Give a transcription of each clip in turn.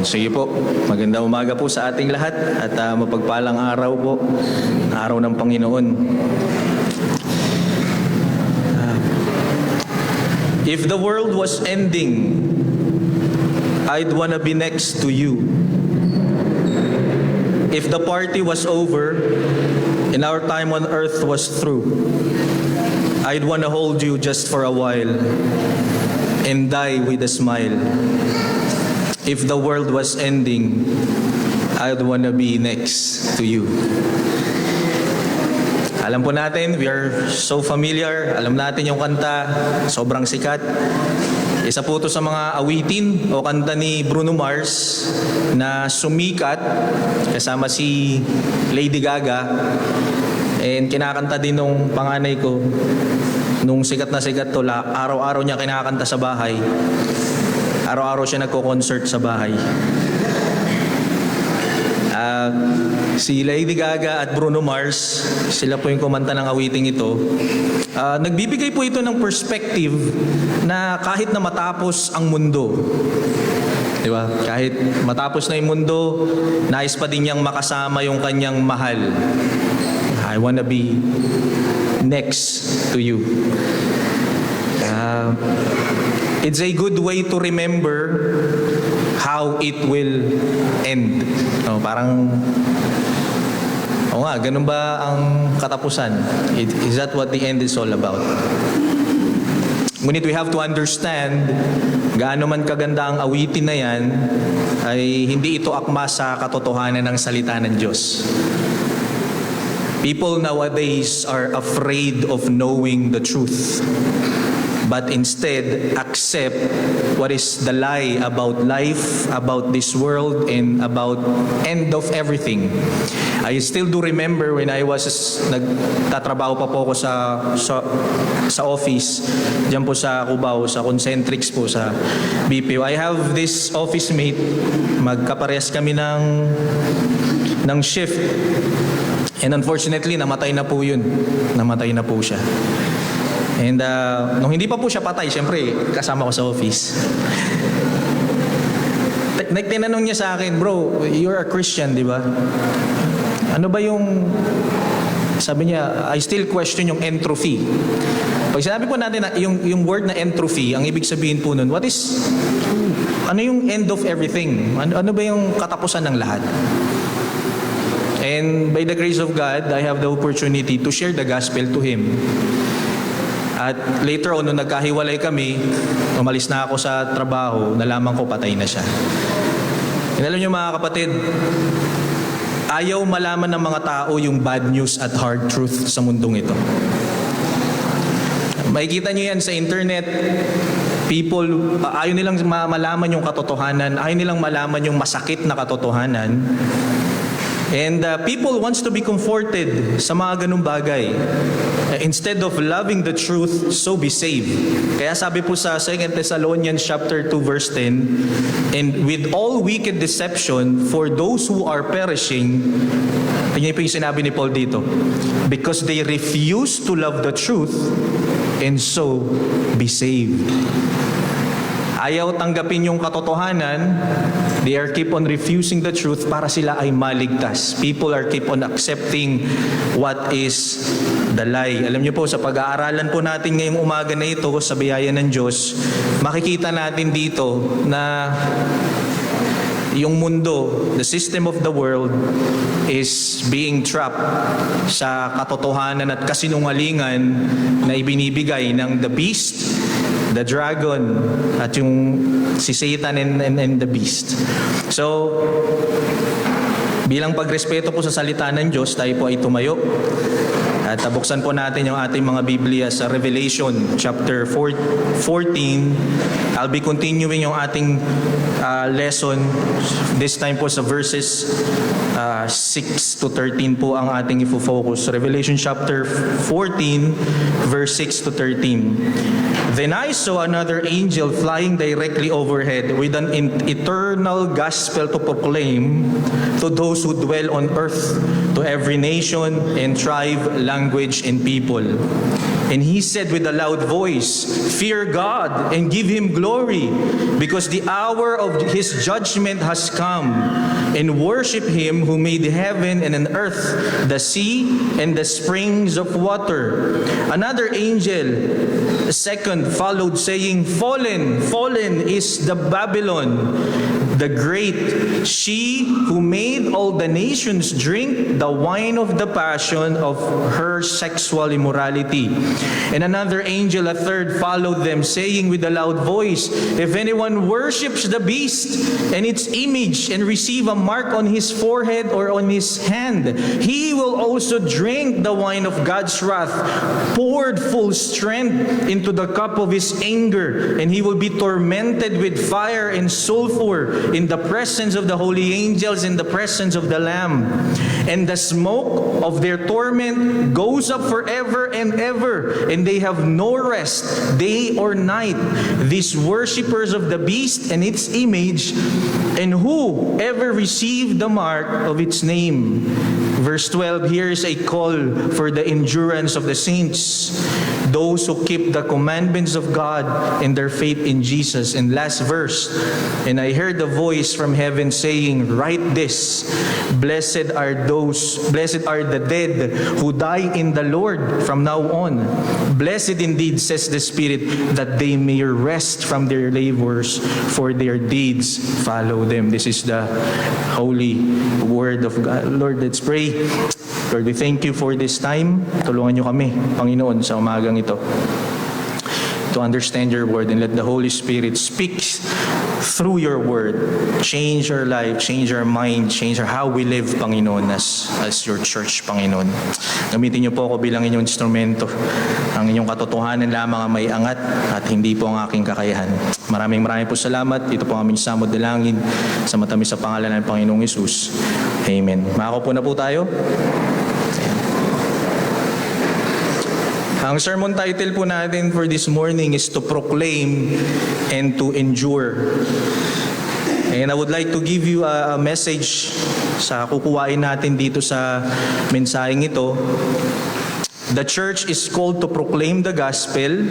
Sige po, magandang umaga po sa ating lahat at mapagpalang araw po, araw ng Panginoon. If the world was ending, I'd wanna be next to you. If the party was over and our time on earth was through, I'd wanna hold you just for a while and die with a smile. If the world was ending, I'd wanna be next to you. Alam po natin, we are so familiar. Alam natin yung kanta, sobrang sikat. Isa po ito sa mga awitin o kanta ni Bruno Mars na sumikat kasama si Lady Gaga. And kinakanta din nung panganay ko. Nung sikat na sikat to, araw-araw niya kinakanta sa bahay. Araw-araw siya nagko-concert sa bahay. Si Lady Gaga at Bruno Mars, sila po yung kumanta ng awiting ito. Nagbibigay po ito ng perspective na kahit na matapos ang mundo, di ba? Kahit matapos na yung mundo, nais pa din niyang makasama yung kanyang mahal. I wanna be next to you. It's a good way to remember how it will end. Parang, ganun ba ang katapusan? Is that what the end is all about? Ngunit we have to understand, gaano man kaganda ang awitin na yan, ay hindi ito akma sa katotohanan ng salita ng Diyos. People nowadays are afraid of knowing the truth, but instead accept what is the lie about life, about this world, and about end of everything. I still do remember when I was nagtatrabaho pa po ako sa office diyan po sa Cubao, sa Concentrix po sa BPO. I have this office mate, magkaparehas kami ng shift. And unfortunately, namatay na po yun. Namatay na po siya. And nung hindi pa po siya patay, syempre, kasama ko sa office. Tinanong niya sa akin, bro, you're a Christian, di ba? Ano ba yung, sabi niya, I still question yung entropy. Pag sinabi po natin na yung word na entropy, ang ibig sabihin po nun, ano yung end of everything? Ano ba yung katapusan ng lahat? And by the grace of God, I have the opportunity to share the gospel to him. At later on, nung nagkahiwalay kami, umalis na ako sa trabaho, nalaman ko patay na siya. And alam niyo mga kapatid, ayaw malaman ng mga tao yung bad news at hard truth sa mundong ito. Makikita niyo yan sa internet. People, ayaw nilang malaman yung katotohanan, ayaw nilang malaman yung masakit na katotohanan. And people wants to be comforted sa mga ganung bagay. Instead of loving the truth, so be saved. Kaya sabi po sa 2 Thessalonians chapter 2 verse 10, and with all wicked deception for those who are perishing, tingnan po yung sinabi ni Paul dito, because they refuse to love the truth and so be saved. Ayaw tanggapin yung katotohanan, they are keep on refusing the truth para sila ay maligtas. People are keep on accepting what is the lie. Alam niyo po, sa pag-aaralan po natin ngayong umaga na ito sa biyaya ng Diyos, makikita natin dito na yung mundo, the system of the world is being trapped sa katotohanan at kasinungalingan na ibinibigay ng the beast, the dragon, at yung si Satan and the beast. So, bilang pagrespeto po sa salita ng Diyos, tayo po ay tumayo. At buksan po natin yung ating mga Biblia sa Revelation chapter 14. I'll be continuing yung ating lesson. This time po sa verses 6 to 13 po ang ating ifo-focus. Revelation chapter 14, verse 6 to 13. Then I saw another angel flying directly overhead with an eternal gospel to proclaim to those who dwell on earth, to every nation and tribe, language, and people. And he said with a loud voice, "Fear God and give him glory, because the hour of his judgment has come. And worship him who made heaven and an earth, the sea and the springs of water." Another angel, a second, followed, saying, "Fallen, fallen is the Babylon, the great, she who made all the nations drink the wine of the passion of her sexual immorality." And another angel, a third, followed them, saying with a loud voice, "If anyone worships the beast and its image and receive a mark on his forehead or on his hand, he will also drink the wine of God's wrath, poured full strength into the cup of his anger, and he will be tormented with fire and sulfur in the presence of the holy angels, in the presence of the Lamb. And the smoke of their torment goes up forever and ever, and they have no rest day or night, these worshippers of the beast and its image, and whoever received the mark of its name." Verse 12, here is a call for the endurance of the saints, those who keep the commandments of God and their faith in Jesus. And last verse, "And I heard a voice from heaven saying, write this, blessed are the dead who die in the Lord from now on. Blessed indeed, says the Spirit, that they may rest from their labors, for their deeds follow them." This is the holy word of God. Lord, let's pray. Lord, we thank you for this time. Tulungan niyo kami, Panginoon, sa umagang ito, to understand your word, and let the Holy Spirit speak through your word. Change our life, change our mind, change how we live, Panginoon, as your church, Panginoon. Gamitin niyo po ako bilang inyong instrumento. Ang inyong katotohanan lamang ang may angat at hindi po ang aking kakayahan. Maraming po salamat. Ito po ang aming samod dalangin sa matamis sa pangalan ng Panginoong Hesus. Amen. Makako po na po tayo. Ang sermon title po natin for this morning is "To Proclaim and to Endure." And I would like to give you a message sa kukuhain natin dito sa mensaheng ito. The church is called to proclaim the gospel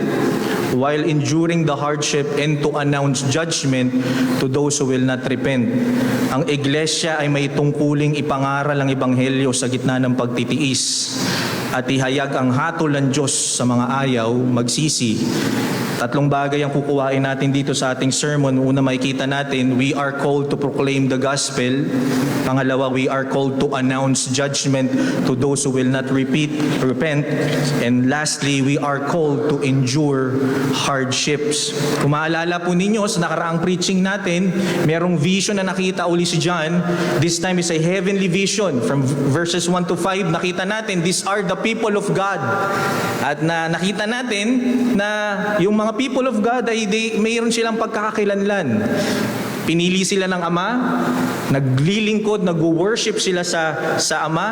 while enduring the hardship and to announce judgment to those who will not repent. Ang iglesia ay may tungkuling ipangaral ang ebanghelyo sa gitna ng pagtitiis at ihayag ang hatol ng Diyos sa mga ayaw magsisi. Tatlong bagay ang kukuhain natin dito sa ating sermon. Una, makikita natin, we are called to proclaim the gospel. Pangalawa, we are called to announce judgment to those who will not repent. And lastly, we are called to endure hardships. Kung maalala po ninyo sa nakaraang preaching natin, merong vision na nakita uli si John. This time is a heavenly vision. From verses 1 to 5, nakita natin, these are the people of God. At nakita natin na yung mga people of God ay mayroon silang pagkakakilanlan. Pinili sila ng Ama, naglilingkod, nag-worship sila sa Ama.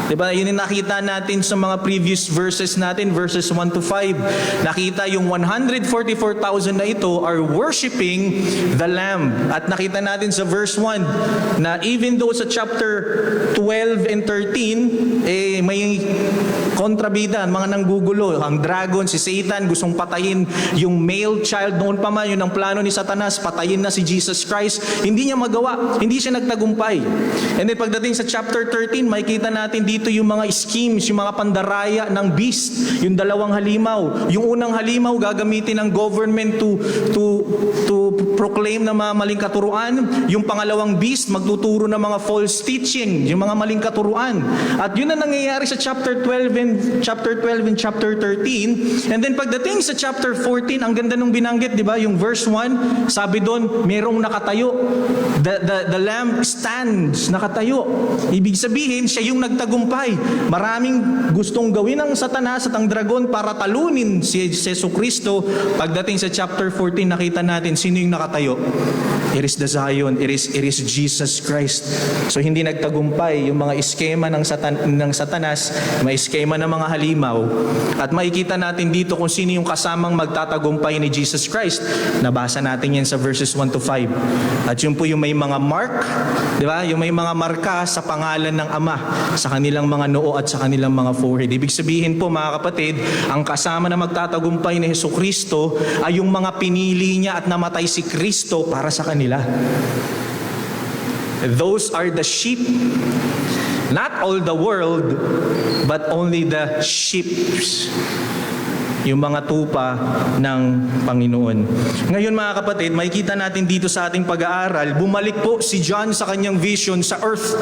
Diba? Yun yung nakita natin sa mga previous verses natin, verses 1 to 5. Nakita yung 144,000 na ito are worshiping the Lamb. At nakita natin sa verse 1 na even though sa chapter 12 and 13, may kontrabida, mga nanggugulo. Ang dragon, si Satan, gustong patayin yung male child noon pa man. Yun ang plano ni Satanas, patayin na si Jesus Christ. Hindi niya magawa. Hindi siya nagtagumpay. And then pagdating sa chapter 13, makikita natin dito yung mga schemes, yung mga pandaraya ng beast, yung dalawang halimaw. Yung unang halimaw, gagamitin ng government to proclaim na mga maling katuruan. Yung pangalawang beast, magtuturo ng mga false teaching, yung mga maling katuruan. At yun na nangyayari sa chapter 12 and chapter 13. And then pagdating sa chapter 14, ang ganda nung binanggit, di ba? Yung verse 1, sabi doon, merong nakatayo. The Lamb stands, nakatayo. Ibig sabihin, siya yung nagtagumpay. Maraming gustong gawin ng Satanas at ang dragon para talunin si Jesucristo. Pagdating sa chapter 14, nakita natin sino yung nakatayo. It is the Zion. It is Jesus Christ. So hindi nagtagumpay yung mga iskema ng Satanas, may iskema ng mga halimaw. At makikita natin dito kung sino yung kasamang magtatagumpay ni Jesus Christ. Nabasa natin yan sa verses 1 to 5. At yun po yung may mga mark, di ba? Yung may mga marka sa pangalan ng Ama, sa kanilang mga noo at sa kanilang mga forehead. Ibig sabihin po mga kapatid, ang kasama na magtatagumpay ni Jesucristo ay yung mga pinili niya at namatay si Kristo para sa kanila. Those are the sheep. Not all the world, but only the sheep. Yung mga tupa ng Panginoon. Ngayon mga kapatid, makikita natin dito sa ating pag-aaral, bumalik po si John sa kanyang vision sa earth.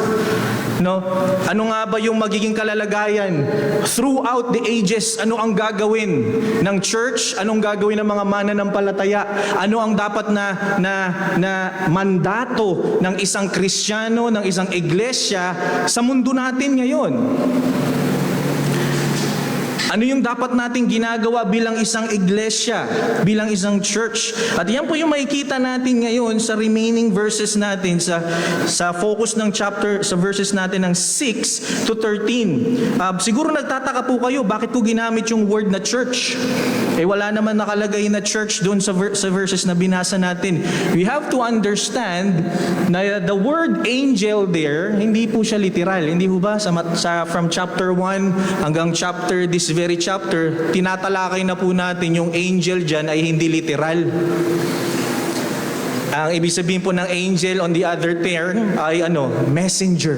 No? Ano nga ba yung magiging kalalagayan? Throughout the ages, ano ang gagawin ng church? Anong gagawin ng mga mananampalataya? Ano ang dapat na mandato ng isang Kristiyano, ng isang iglesia sa mundo natin ngayon? Ano yung dapat nating ginagawa bilang isang iglesia, bilang isang church? At yan po yung makikita natin ngayon sa remaining verses natin, sa focus ng chapter, sa verses natin ng 6 to 13. Siguro nagtataka po kayo, bakit ko ginamit yung word na church? Wala naman nakalagay na church doon sa verses na binasa natin. We have to understand na the word angel there, hindi po siya literal. Hindi po ba? From chapter 1 hanggang this very chapter, tinatalakay na po natin yung angel dyan ay hindi literal. Ang ibig sabihin po ng angel on the other term ay messenger.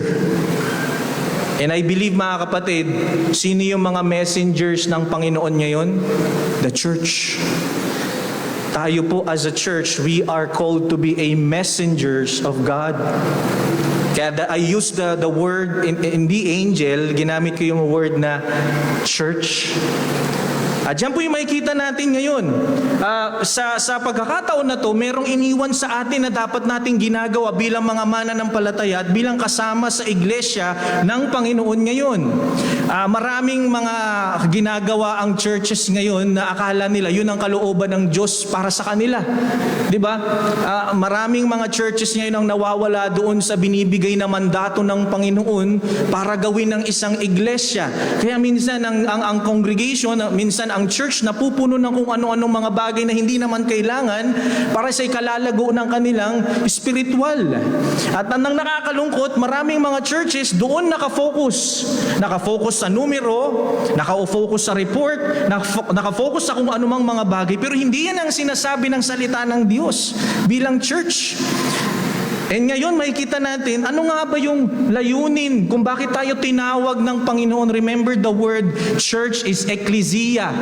And I believe mga kapatid, sino yung mga messengers ng Panginoon ngayon? The church. Tayo po as a church, we are called to be a messengers of God. Kaya I use the word in the angel, ginamit ko yung word na church. At yan po yung makikita natin ngayon. Sa pagkakataon na to, merong iniwan sa atin na dapat nating ginagawa bilang mga mananampalataya at bilang kasama sa iglesia ng Panginoon ngayon. Maraming mga ginagawa ang churches ngayon na akala nila yun ang kalooban ng Diyos para sa kanila. Diba? Maraming mga churches ngayon ang nawawala doon sa binibigay na mandato ng Panginoon para gawin ng isang iglesia. Kaya minsan ang congregation, minsan ang church napupuno ng kung ano-anong mga bagay na hindi naman kailangan para sa ikalalago ng kanilang spiritual. At ang nakakalungkot, maraming mga churches doon nakafocus. Nakafocus sa numero, nakafocus sa report, nakafocus sa kung anumang mga bagay. Pero hindi yan ang sinasabi ng salita ng Diyos bilang church. And ngayon makikita natin, ano nga ba yung layunin kung bakit tayo tinawag ng Panginoon? Remember, the word church is ecclesia.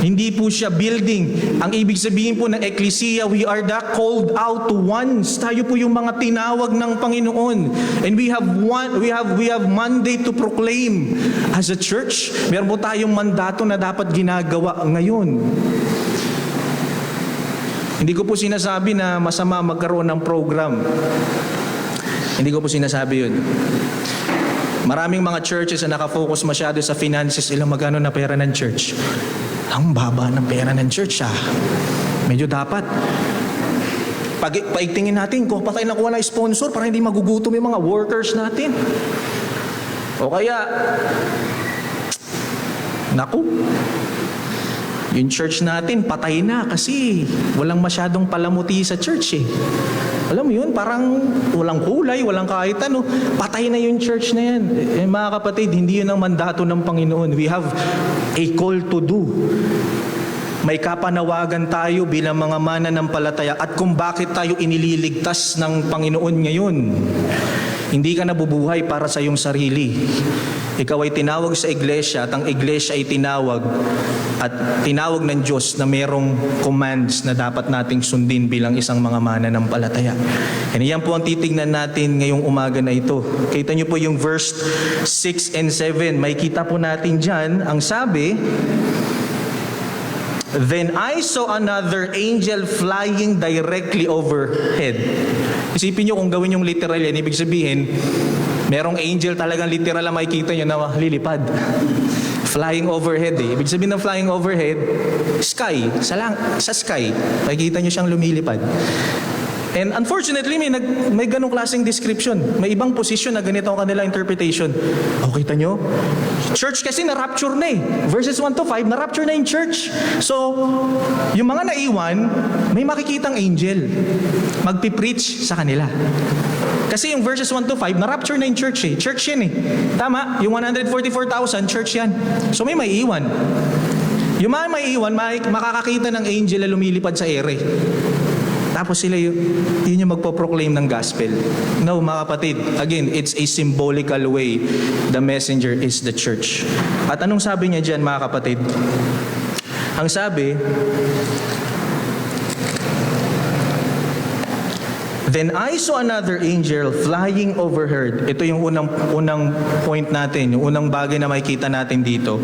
Hindi po siya building. Ang ibig sabihin po ng ecclesia, we are the called out ones. Tayo po yung mga tinawag ng Panginoon. And we have mandate to proclaim as a church. Meron po tayong mandato na dapat ginagawa ngayon. Hindi ko po sinasabi na masama magkaroon ng program. Hindi ko po sinasabi yun. Maraming mga churches na nakafocus masyado sa finances, ilang magkano na pera ng church. Ang baba ng pera ng church Medyo dapat. Paigtingin natin kung pa tayo nakuha na sponsor para hindi magugutom yung mga workers natin. O kaya, yung church natin, patay na kasi walang masyadong palamuti sa church Alam mo yun, parang walang kulay, walang kahit ano. Patay na yung church na yan. Mga kapatid, hindi yun ang mandato ng Panginoon. We have a call to do. May kapanawagan tayo bilang mga mananampalataya at kung bakit tayo inililigtas ng Panginoon ngayon. Hindi ka nabubuhay para sa iyong sarili. Ikaw ay tinawag sa iglesia at ang iglesia ay tinawag ng Diyos na mayroong commands na dapat nating sundin bilang isang mga mananampalataya. And yan po ang titignan natin ngayong umaga na ito. Kita niyo po yung verse 6 and 7. May kita po natin dyan. Ang sabi, "Then I saw another angel flying directly overhead." Isipin nyo kung gawin yung literal yan, ibig sabihin, merong angel talagang literal na makikita nyo na lilipad. Flying overhead Ibig sabihin ng flying overhead, sky, sa sky. Makikita nyo siyang lumilipad. And unfortunately, may ganong klaseng description. May ibang position na ganito ang kanilang interpretation. O, kita nyo? Church kasi na-rapture na eh. Verses 1 to 5, na-rapture na yung church. So, yung mga naiwan, may makikitang angel. Magpipreach sa kanila. Kasi yung verses 1 to 5, na-rapture na yung church eh. Church yan eh. Tama? Yung 144,000, church yan. So, may maiiwan. Yung mga maiiwan, makakakita ng angel na lumilipad sa ere. Tapos sila yun yung magpo-proclaim ng gospel. No, mga kapatid, again, it's a symbolical way. The messenger is the church. At anong sabi niya dyan, mga kapatid? Ang sabi, then I saw another angel flying overhead. Ito yung unang point natin, yung unang bagay na makikita natin dito.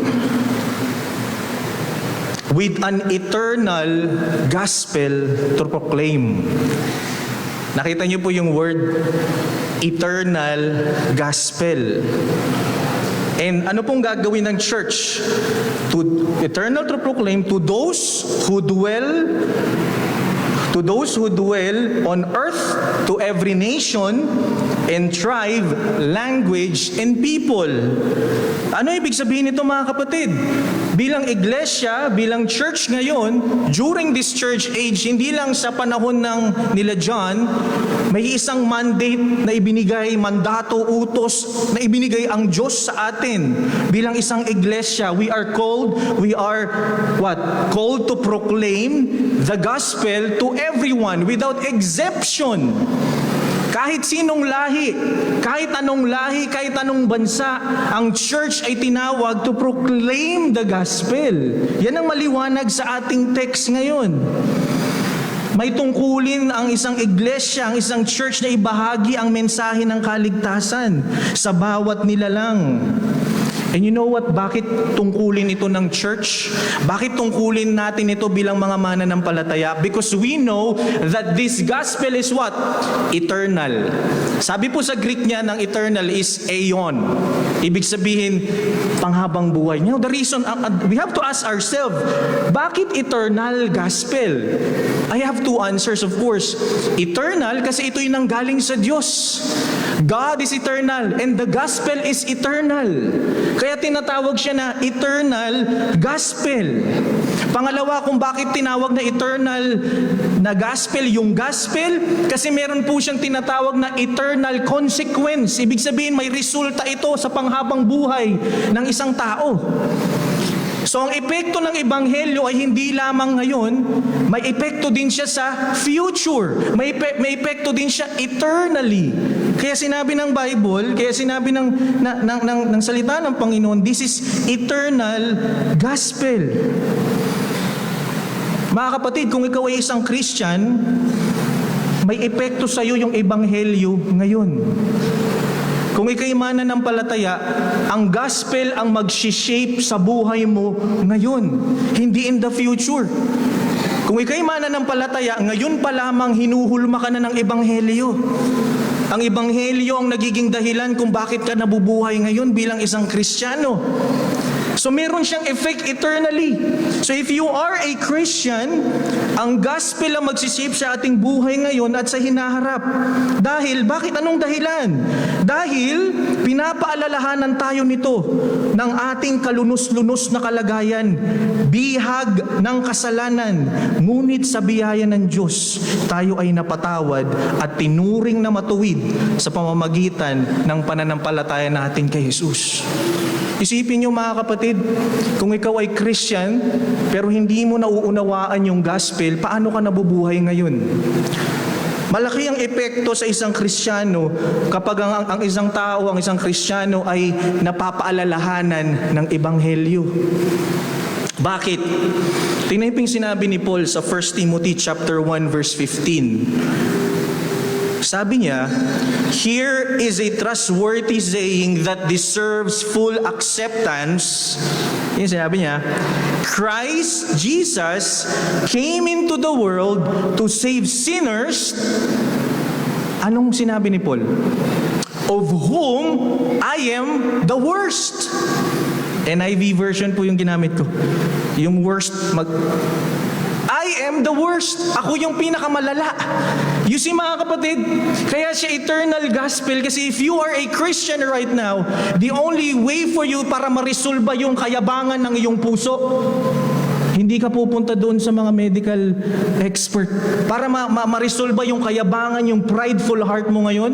With an eternal gospel to proclaim. Nakita niyo po yung word, eternal gospel. And ano pong gagawin ng church? Eternal to proclaim to those who dwell on earth, to every nation and tribe, language, and people. Ano ibig sabihin nito, mga kapatid? Bilang iglesia, bilang church ngayon, during this church age, hindi lang sa panahon ng nila John, may isang mandate na ibinigay, mandato, utos, na ibinigay ang Diyos sa atin. Bilang isang iglesia, we are called to proclaim the gospel to everyone without exception. Kahit sinong lahi, kahit anong bansa, ang church ay tinawag to proclaim the gospel. Yan ang maliwanag sa ating text ngayon. May tungkulin ang isang iglesia, ang isang church na ibahagi ang mensahe ng kaligtasan sa bawat nilalang. And you know what? Bakit tungkulin ito ng church? Bakit tungkulin natin ito bilang mga mananampalataya? Because we know that this gospel is what? Eternal. Sabi po sa Greek niya ng eternal is aeon. Ibig sabihin, panghabang buhay. You know, the reason, we have to ask ourselves, bakit eternal gospel? I have two answers, of course. Eternal, kasi ito'y nanggaling sa Diyos. God is eternal and the gospel is eternal. Kaya tinatawag siya na eternal gospel. Pangalawa, kung bakit tinawag na eternal na gospel, yung gospel, kasi meron po siyang tinatawag na eternal consequence. Ibig sabihin, may resulta ito sa panghabang buhay ng isang tao. So ang epekto ng ebanghelyo ay hindi lamang ngayon, may epekto din siya sa future. May epekto din siya eternally. Kaya sinabi ng Bible, kaya sinabi ng salita ng Panginoon, this is eternal gospel. Mga kapatid, kung ikaw ay isang Christian, may epekto sa iyo yung ebanghelyo ngayon. Kung ikay mananampalataya, ang gospel ang mag-shape sa buhay mo ngayon, hindi in the future. Kung ikay mananampalataya, ngayon pa lamang hinuhulma ka na ng ebanghelyo. Ang ebanghelyo ang nagiging dahilan kung bakit ka nabubuhay ngayon bilang isang Kristiyano. So meron siyang effect eternally. So if you are a Christian, ang gospel ang magsishape sa ating buhay ngayon at sa hinaharap. Dahil, bakit anong dahilan? Dahil pinapaalalahanan tayo nito ng ating kalunos-lunos na kalagayan, bihag ng kasalanan, ngunit sa biyaya ng Diyos, tayo ay napatawad at tinuring na matuwid sa pamamagitan ng pananampalataya natin kay Jesus. Isipin niyo, mga kapatid, kung ikaw ay Christian, pero hindi mo nauunawaan yung gospel, paano ka nabubuhay ngayon? Malaki ang epekto sa isang Kristiyano kapag ang isang tao, ang isang Kristiyano ay napapaalalahanan ng ebanghelyo. Bakit? Tingnan po yung sinabi ni Paul sa 1 Timothy chapter 1 verse 15. Sabi niya, here is a trustworthy saying that deserves full acceptance. Yung sinabi niya, Christ Jesus came into the world to save sinners. Anong sinabi ni Paul? Of whom I am the worst. NIV version po yung ginamit ko. Yung worst, I am the worst. Ako yung pinakamalala. You see mga kapatid, kaya siya eternal gospel kasi if you are a Christian right now, the only way for you para marisolba yung kayabangan ng iyong puso, hindi ka pupunta doon sa mga medical expert. Para marisolba yung kayabangan, yung prideful heart mo ngayon,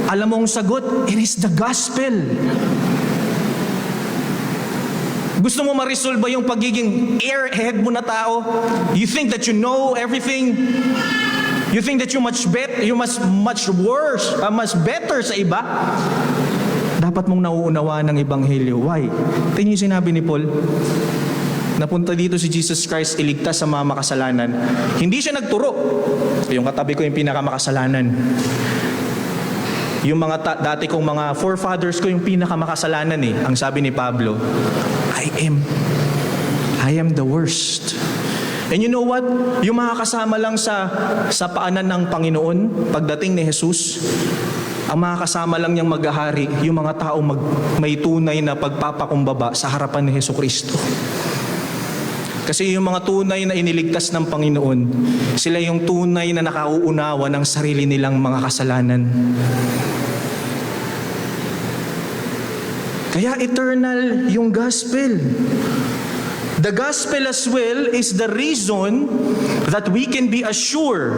alam mo ang sagot, it is the gospel. Gusto mo marisolba yung pagiging airhead mo na tao? You think that you know everything? You think that you're much better sa iba? Dapat mong nauunawaan ng Ebanghelyo. Why? Tingnan yung sinabi ni Paul. Napunta dito si Jesus Christ, iligtas sa mga makasalanan. Hindi siya nagturo. Yung katabi ko yung pinakamakasalanan. Yung mga dati kong mga forefathers ko yung pinakamakasalanan eh. Ang sabi ni Pablo, I am the worst. And you know what? Yung mga kasama lang sa paanan ng Panginoon, pagdating ni Jesus, ang mga kasama lang niyang maghahari, yung mga tao may tunay na pagpapakumbaba sa harapan ni Jesucristo. Kasi yung mga tunay na iniligtas ng Panginoon, sila yung tunay na nakauunawa ng sarili nilang mga kasalanan. Kaya eternal yung gospel. The gospel as well is the reason that we can be assured,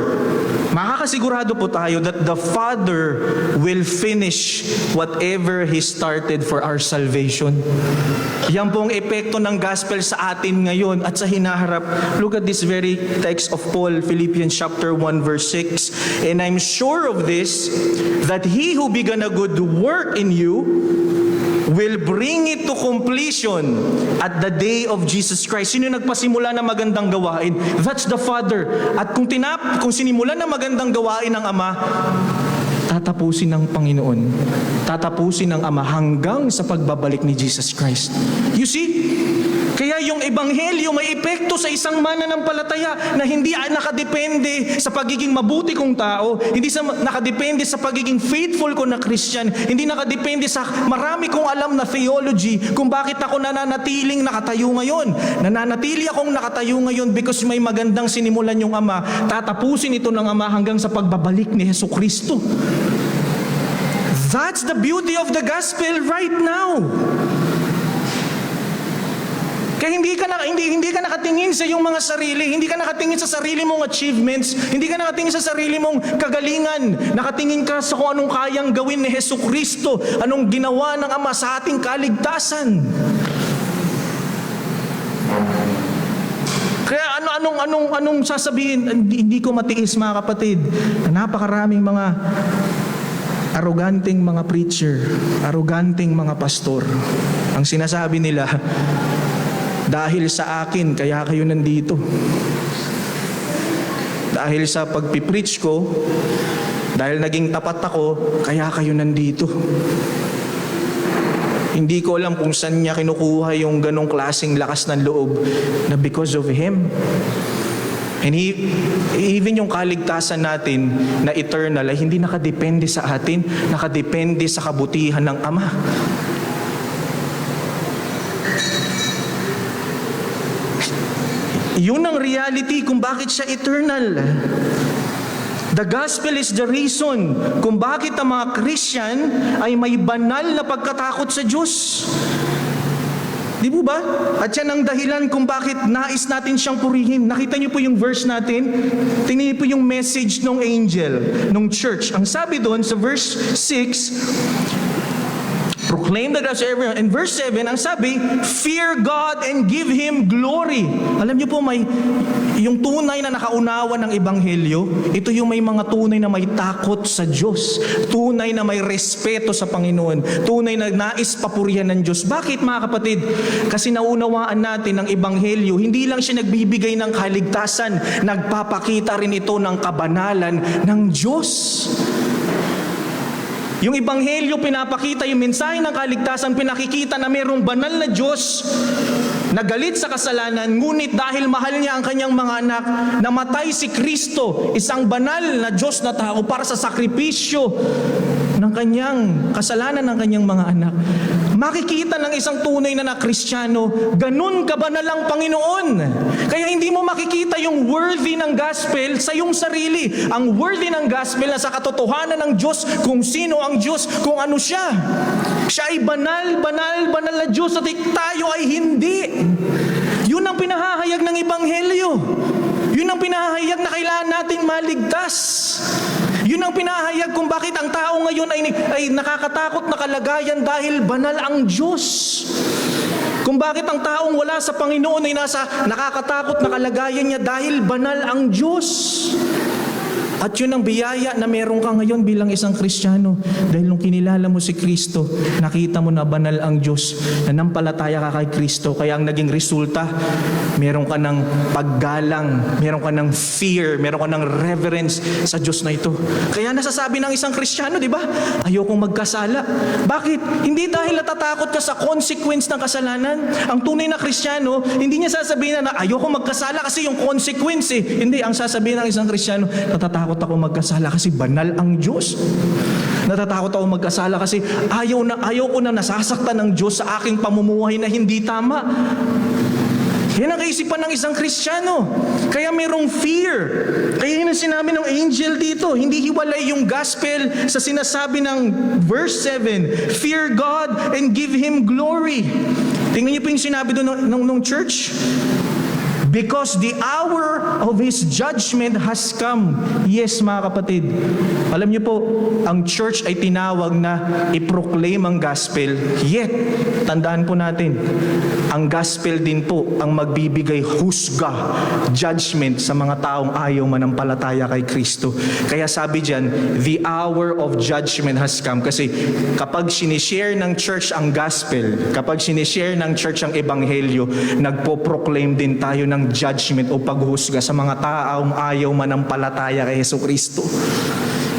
makakasigurado po tayo that the Father will finish whatever He started for our salvation. Yan pong epekto ng gospel sa atin ngayon at sa hinaharap. Look at this very text of Paul, Philippians chapter 1 verse 6. And I'm sure of this, that He who began a good work in you will bring it to completion at the day of Jesus Christ. Sino nagpasimula ng magandang gawain? That's the Father. At kung sinimulan ng magandang gawain ng Ama, tatapusin ng Panginoon. Tatapusin ng Ama hanggang sa pagbabalik ni Jesus Christ. You see? Kaya yung Ebanghelyo may epekto sa isang mananampalataya na hindi nakadepende sa pagiging mabuti kong tao, hindi nakadepende sa pagiging faithful ko na Christian, hindi nakadepende sa marami kong alam na theology kung bakit ako nananatiling nakatayo ngayon. Nananatili akong nakatayo ngayon because may magandang sinimulan yung Ama. Tatapusin ito ng Ama hanggang sa pagbabalik ni Jesucristo. That's the beauty of the gospel right now. Kaya hindi ka nakatingin sa iyong mga sarili, hindi ka nakatingin sa sarili mong achievements, hindi ka nakatingin sa sarili mong kagalingan, nakatingin ka sa kung anong kayang gawin ni Jesucristo, anong ginawa ng Ama sa ating kaligtasan. Kaya anong sasabihin, hindi ko matiis mga kapatid, na napakaraming mga arroganting mga preacher, arroganting mga pastor. Ang sinasabi nila, dahil sa akin, kaya kayo nandito. Dahil sa pagpipreach ko, dahil naging tapat ako, kaya kayo nandito. Hindi ko alam kung saan niya kinukuha yung ganong klaseng lakas ng loob na because of Him. And even yung kaligtasan natin na eternal ay hindi nakadepende sa atin, nakadepende sa kabutihan ng Ama. Yun ang reality kung bakit siya eternal. The gospel is the reason kung bakit ang mga Christian ay may banal na pagkatakot sa Diyos. Di po ba? At yan ang dahilan kung bakit nais natin siyang purihin. Nakita niyo po yung verse natin? Tingnan niyo po yung message ng angel, ng church. Ang sabi doon sa verse 6, proclaim the gospel everyone. In verse 7, ang sabi, fear God and give Him glory. Alam niyo po, may yung tunay na nakaunawa ng Ebanghelyo, ito yung may mga tunay na may takot sa Diyos, tunay na may respeto sa Panginoon, tunay na nais papurihan ng Diyos. Bakit mga kapatid? Kasi naunawaan natin ang Ebanghelyo, hindi lang siya nagbibigay ng kaligtasan, nagpapakita rin ito ng kabanalan ng Diyos. Yung Ebanghelyo pinapakita, yung mensahe ng kaligtasan, pinakikita na mayroong banal na Diyos na galit sa kasalanan, ngunit dahil mahal niya ang kanyang mga anak, namatay si Kristo, isang banal na Diyos na tao para sa sakripisyo ng kanyang kasalanan ng kanyang mga anak. Makikita ng isang tunay na Kristyano, ganun ka ba na lang, Panginoon? Kaya hindi mo makikita yung worthy ng gospel sa iyong sarili. Ang worthy ng gospel na sa katotohanan ng Diyos, kung sino ang Diyos, kung ano siya. Siya ay banal, banal, banal na Diyos at tayo ay hindi. Yun ang pinahahayag ng Ebanghelyo. Yun ang pinahayag na kailangan nating maligtas. Yun ang pinahayag kung bakit ang tao ngayon ay nakakatakot na kalagayan dahil banal ang Diyos. Kung bakit ang taong wala sa Panginoon ay nasa nakakatakot na kalagayan niya dahil banal ang Diyos. At yun ang biyaya na meron ka ngayon bilang isang Kristiyano. Dahil nung kinilala mo si Kristo, nakita mo na banal ang Diyos, nanampalataya ka kay Kristo. Kaya ang naging resulta, meron ka ng paggalang, meron ka ng fear, meron ka ng reverence sa Diyos na ito. Kaya nasasabi ng isang Kristiyano, di ba? Ayokong magkasala. Bakit? Hindi dahil natatakot ka sa consequence ng kasalanan. Ang tunay na Kristiyano, hindi niya sasabihin na ayokong magkasala kasi yung consequence eh. Hindi, ang sasabihin ng isang Kristiyano, natatakot ako magkasala kasi banal ang Diyos. Natatakot ako magkasala kasi ayaw ko na nasasaktan ng Diyos sa aking pamumuhay na hindi tama. Yan ang kaisipan ng isang Kristiyano. Kaya merong fear. Kaya yun ang sinabi ng angel dito. Hindi hiwalay yung gospel sa sinasabi ng verse 7. Fear God and give Him glory. Tingnan niyo po yung sinabi doon ng church. Because the hour of His judgment has come. Yes, mga kapatid. Alam niyo po, ang church ay tinawag na i-proclaim ang gospel. Yet, tandaan po natin, ang gospel din po ang magbibigay husga, judgment sa mga taong ayaw manampalataya kay Kristo. Kaya sabi diyan, the hour of judgment has come. Kasi kapag sinishare ng church ang gospel, kapag sinishare ng church ang ebanghelyo, nagpo-proclaim din tayo ng judgment o paghusga sa mga taong ayaw manampalataya kay Jesucristo.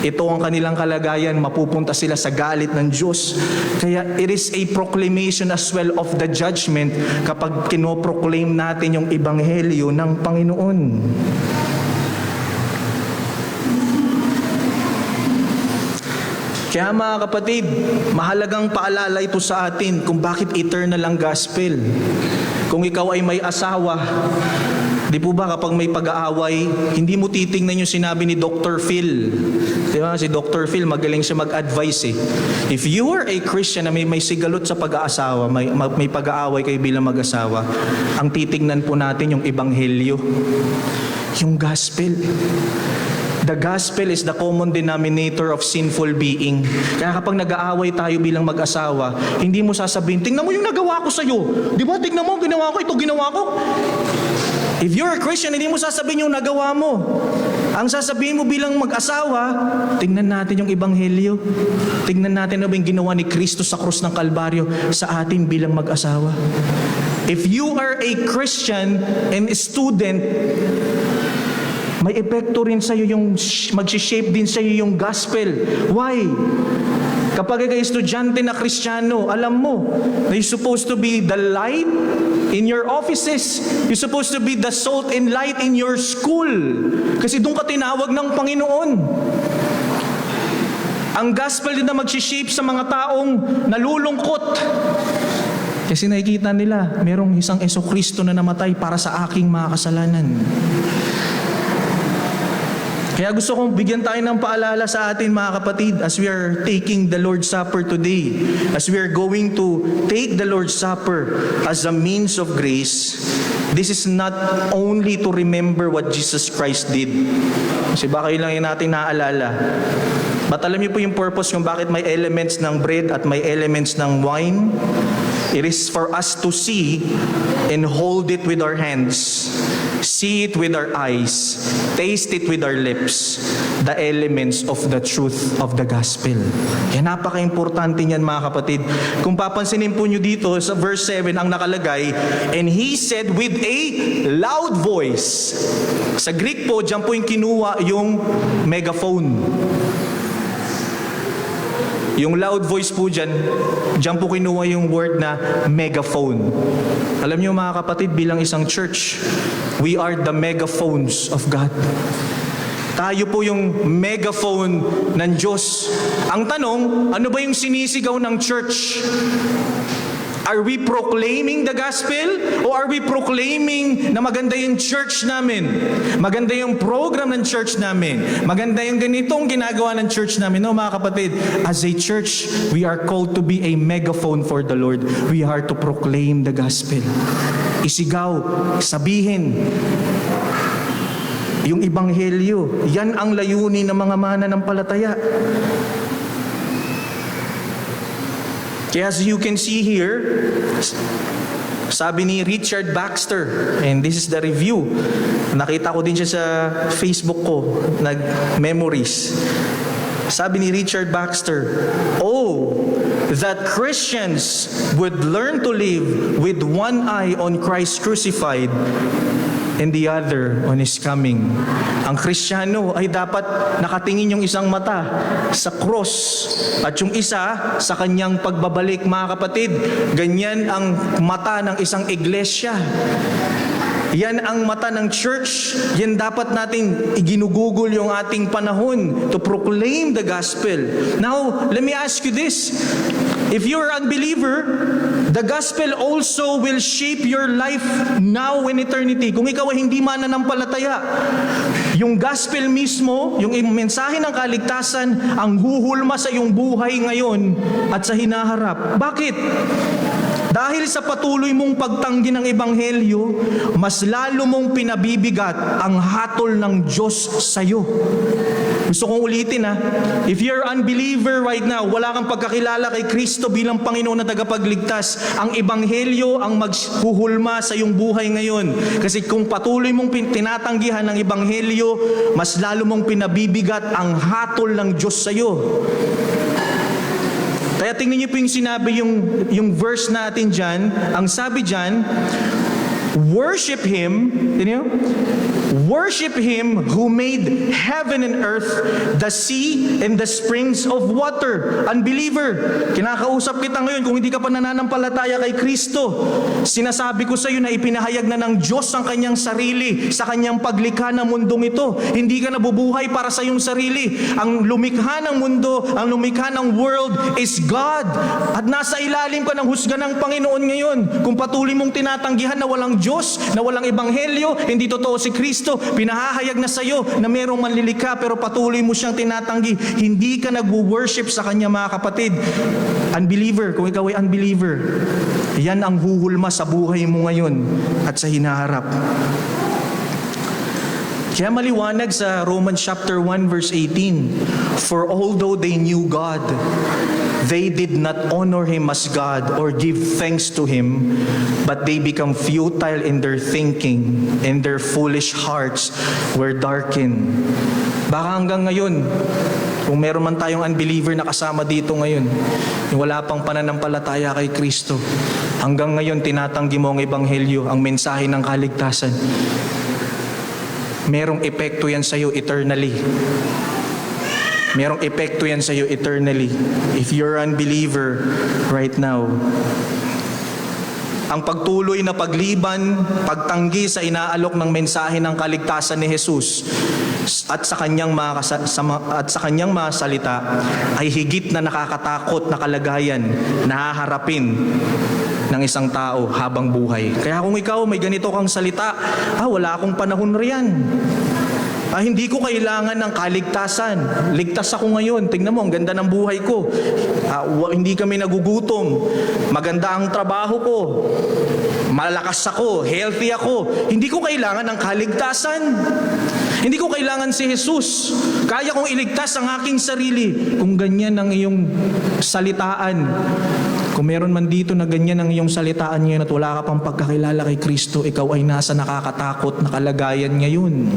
Ito ang kanilang kalagayan, mapupunta sila sa galit ng Diyos. Kaya it is a proclamation as well of the judgment kapag kinoproclaim natin yung ebanghelyo ng Panginoon. Kaya mga kapatid, mahalagang paalala ito sa atin kung bakit eternal ang gospel. Kung ikaw ay may asawa, di po ba kapag may pag-aaway, hindi mo titingnan yung sinabi ni Dr. Phil. Di ba? Si Dr. Phil, magaling siya mag-advise eh. If you are a Christian na may sigalot sa pag-aasawa, may pag-aaway kayo bilang mag-asawa, ang titingnan po natin yung ebanghelyo, yung gospel. The gospel is the common denominator of sinful being. Kaya kapag nag-aaway tayo bilang mag-asawa, hindi mo sasabihin, tingnan mo yung nagawa ko sa'yo. Di ba? Tingnan mo, ginawa ko, ito ginawa ko. If you're a Christian, hindi mo sasabihin yung nagawa mo. Ang sasabihin mo bilang mag-asawa, tingnan natin yung ebanghelyo. Tingnan natin ano ba yung ginawa ni Kristo sa krus ng Kalbaryo sa atin bilang mag-asawa. If you are a Christian and a student, may epekto rin sa'yo yung, mag-shape din sa'yo yung gospel. Why? Kapag ikaw estudyante na Kristiyano, alam mo, na you're supposed to be the light in your offices. You're supposed to be the salt and light in your school. Kasi doon ka tinawag ng Panginoon. Ang gospel din na mag-shape sa mga taong nalulungkot. Kasi nakikita nila, merong isang Jesucristo na namatay para sa aking mga kasalanan. Kaya gusto kong bigyan tayo ng paalala sa atin mga kapatid as we are taking the Lord's Supper today. As we are going to take the Lord's Supper as a means of grace, this is not only to remember what Jesus Christ did. Kasi baka yun lang yung natin naaalala. But alam niyo po yung purpose kung bakit may elements ng bread at may elements ng wine? It is for us to see and hold it with our hands. See it with our eyes, taste it with our lips, the elements of the truth of the gospel. Kaya napaka-importante niyan mga kapatid. Kung papansinin po nyo dito sa verse 7 ang nakalagay, and he said with a loud voice. Sa Greek po, dyan po yung kinuha yung megaphone. Yung loud voice po dyan po kinuha yung word na megaphone. Alam niyo mga kapatid, bilang isang church, we are the megaphones of God. Tayo po yung megaphone ng Diyos. Ang tanong, ano ba yung sinisigaw ng church? Are we proclaiming the gospel o are we proclaiming na maganda yung church namin? Maganda yung program ng church namin? Maganda yung ganitong ginagawa ng church namin? No, mga kapatid, as a church, we are called to be a megaphone for the Lord. We are to proclaim the gospel. Isigaw, sabihin, yung ebanghelyo, yan ang layunin ng mga mananampalataya. Kaya as you can see here, sabi ni Richard Baxter, and this is the review, nakita ko din siya sa Facebook ko, nag-memories. Sabi ni Richard Baxter, "Oh, that Christians would learn to live with one eye on Christ crucified and the other on His coming." Ang Kristiyano ay dapat nakatingin yung isang mata sa cross at yung isa sa kanyang pagbabalik, mga kapatid. Ganyan ang mata ng isang iglesia. Yan ang mata ng church. Yan dapat nating iginugugol yung ating panahon to proclaim the gospel. Now, let me ask you this. If you're an unbeliever, the gospel also will shape your life now in eternity. Kung ikaw ay hindi mananampalataya, yung gospel mismo, yung mensahe ng kaligtasan, ang huhulma sa iyong buhay ngayon at sa hinaharap. Bakit? Dahil sa patuloy mong pagtanggi ng ebanghelyo, mas lalo mong pinabibigat ang hatol ng Diyos sa iyo. Gusto kong ulitin if you're unbeliever right now, wala kang pagkakilala kay Kristo bilang Panginoon na tagapagligtas, ang ebanghelyo ang maghuhulma sa iyong buhay ngayon. Kasi kung patuloy mong tinatanggihan ng ebanghelyo, mas lalo mong pinabibigat ang hatol ng Diyos sa iyo. Kaya tingnan niyo po yung sinabi, yung verse natin dyan. Ang sabi dyan, worship Him, worship Him who made heaven and earth, the sea and the springs of water. Unbeliever, kinakausap kita ngayon kung hindi ka pa nananampalataya kay Kristo. Sinasabi ko sa iyo na ipinahayag na ng Diyos ang kanyang sarili sa kanyang paglikha ng mundong ito. Hindi ka nabubuhay para sa iyong sarili. Ang lumikha ng mundo, ang lumikha ng world is God. At nasa ilalim ka ng husga ng Panginoon ngayon. Kung patuloy mong tinatanggihan na walang Diyos, na walang ebanghelyo, hindi totoo si Kristo, pinahahayag na sa iyo na merong manlilikha pero patuloy mo siyang tinatanggi. Hindi ka nagwo-worship sa Kanya, mga kapatid. Unbeliever, kung ikaw ay unbeliever, yan ang huhulma sa buhay mo ngayon at sa hinaharap. Kaya maliwanag sa Romans chapter 1 verse 18, "For although they knew God, they did not honor Him as God or give thanks to Him, but they become futile in their thinking, and their foolish hearts were darkened." Baka hanggang ngayon, kung meron man tayong unbeliever na kasama dito ngayon, yung wala pang pananampalataya kay Kristo, hanggang ngayon tinatanggi mo ang ebanghelyo, ang mensahe ng kaligtasan, merong epekto yan sa iyo eternally. Merong epekto yan sa iyo eternally. If you're an unbeliever right now, ang pagtuloy na pagliban, pagtanggi sa inaalok ng mensahe ng kaligtasan ni Jesus at sa kanyang mga salita ay higit na nakakatakot na kalagayan na haharapin ng isang tao habang buhay. Kaya kung ikaw may ganito kang salita, wala akong panahon riyan. Hindi ko kailangan ng kaligtasan. Ligtas ako ngayon. Tingnan mo, ang ganda ng buhay ko. Hindi kami nagugutom. Maganda ang trabaho ko. Malakas ako. Healthy ako. Hindi ko kailangan ng kaligtasan. Hindi ko kailangan si Jesus. Kaya kong iligtas ang aking sarili. Kung ganyan ang iyong salitaan, kung meron man dito na ganyan ang iyong salitaan ngayon at wala ka pang pagkakilala kay Kristo, ikaw ay nasa nakakatakot na kalagayan ngayon.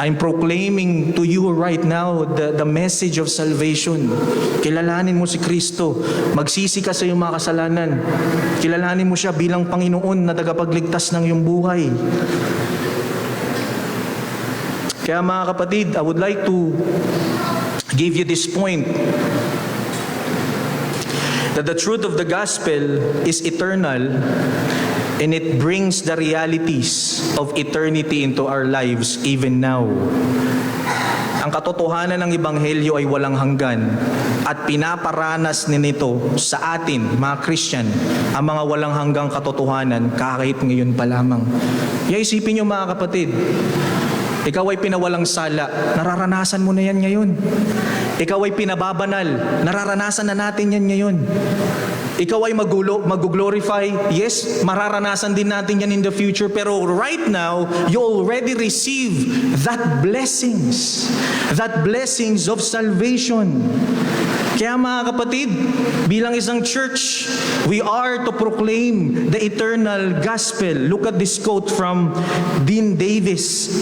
I'm proclaiming to you right now the message of salvation. Kilalanin mo si Kristo. Magsisi ka sa iyong mga kasalanan. Kilalanin mo siya bilang Panginoon na tagapagligtas ng iyong buhay. Kaya mga kapatid, I would like to give you this point. That the truth of the gospel is eternal And it brings the realities of eternity into our lives even now. Ang katotohanan ng Ebanghelyo ay walang hanggan at pinaparanas nito sa atin, mga Christian, ang mga walang hanggang katotohanan kahit ngayon pa lamang. Kaya isipin niyo mga kapatid, ikaw ay pinawalang sala, nararanasan mo na yan ngayon. Ikaw ay pinababanal, nararanasan na natin yan ngayon. Ikaw ay mag-glorify, yes, mararanasan din natin yan in the future, pero right now, you already receive that blessings of salvation. Kaya mga kapatid, bilang isang church, we are to proclaim the eternal gospel. Look at this quote from Dean Davis.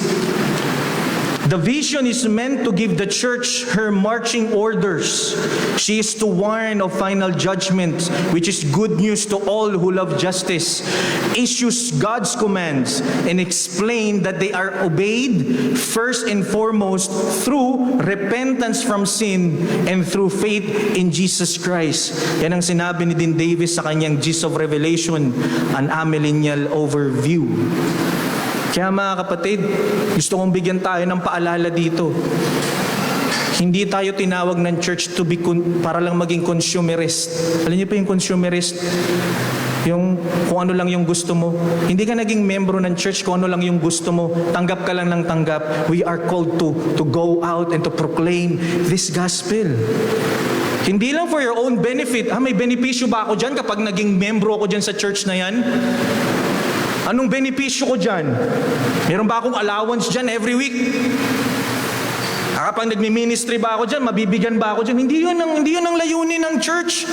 The vision is meant to give the church her marching orders. She is to warn of final judgment, which is good news to all who love justice, issues God's commands, and explain that they are obeyed first and foremost through repentance from sin and through faith in Jesus Christ. Yan ang sinabi ni Dean Davis sa kanyang Gist of Revelation, an amillennial overview. Kaya mga kapatid, gusto kong bigyan tayo ng paalala dito. Hindi tayo tinawag ng church to be para lang maging consumerist. Alam niyo pa yung consumerist? Yung kung ano lang yung gusto mo. Hindi ka naging membro ng church kung ano lang yung gusto mo. Tanggap ka lang ng tanggap. We are called to go out and to proclaim this gospel. Hindi lang for your own benefit. May benepisyo ba ako dyan kapag naging membro ako dyan sa church na yan? Anong benepisyo ko dyan? Meron ba akong allowance dyan every week? Kapag nagmi-ministry ba ako dyan, mabibigyan ba ako dyan? Hindi yun ang layunin ng church.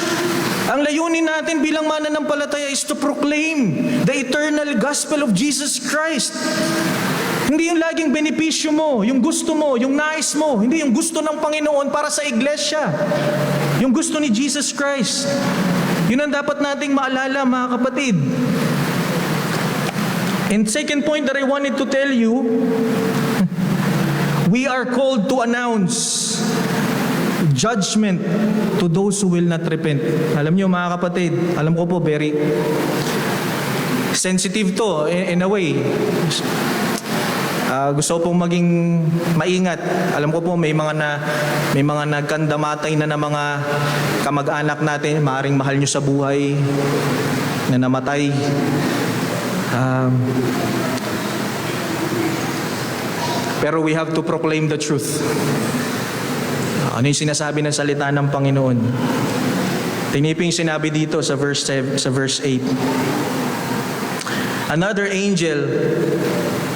Ang layunin natin bilang mananampalataya is to proclaim the eternal gospel of Jesus Christ. Hindi yung laging benepisyo mo, yung gusto mo, yung nais mo. Hindi yung gusto ng Panginoon para sa iglesia. Yung gusto ni Jesus Christ. Yun ang dapat nating maalala, mga kapatid. And second point that I wanted to tell you, we are called to announce judgment to those who will not repent. Alam niyo mga kapatid, alam ko po very sensitive to in a way. Gusto ko pong maging maingat. Alam ko po may mga nagkandamatay na mga kamag-anak natin, maaaring mahal nyo sa buhay, na namatay. Pero we have to proclaim the truth. Ano yung sinasabi ng salita ng Panginoon? Tingnan po yung sinabi dito sa verse 8. Another angel,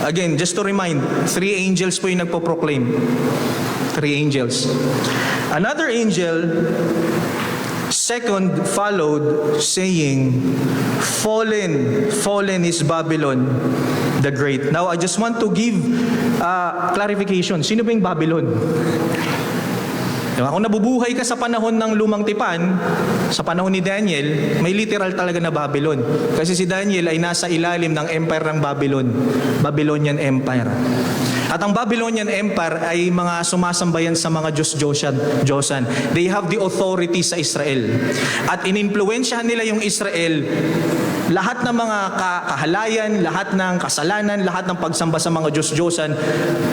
again, just to remind, 3 angels po yung nagpo-proclaim. 3 angels. Another angel, second followed, saying, Fallen is Babylon the Great. Now, I just want to give clarification. Sino ba yung Babylon? Diba? Kung nabubuhay ka sa panahon ng Lumang Tipan, sa panahon ni Daniel, may literal talaga na Babylon. Kasi si Daniel ay nasa ilalim ng empire ng Babylon. Babylonian Empire. At ang Babylonian Empire ay mga sumasambayan sa mga Diyos-Diyosan. They have the authority sa Israel. At ininfluensyahan nila yung Israel, lahat ng mga kahalayan, lahat ng kasalanan, lahat ng pagsamba sa mga Diyos-Diyosan,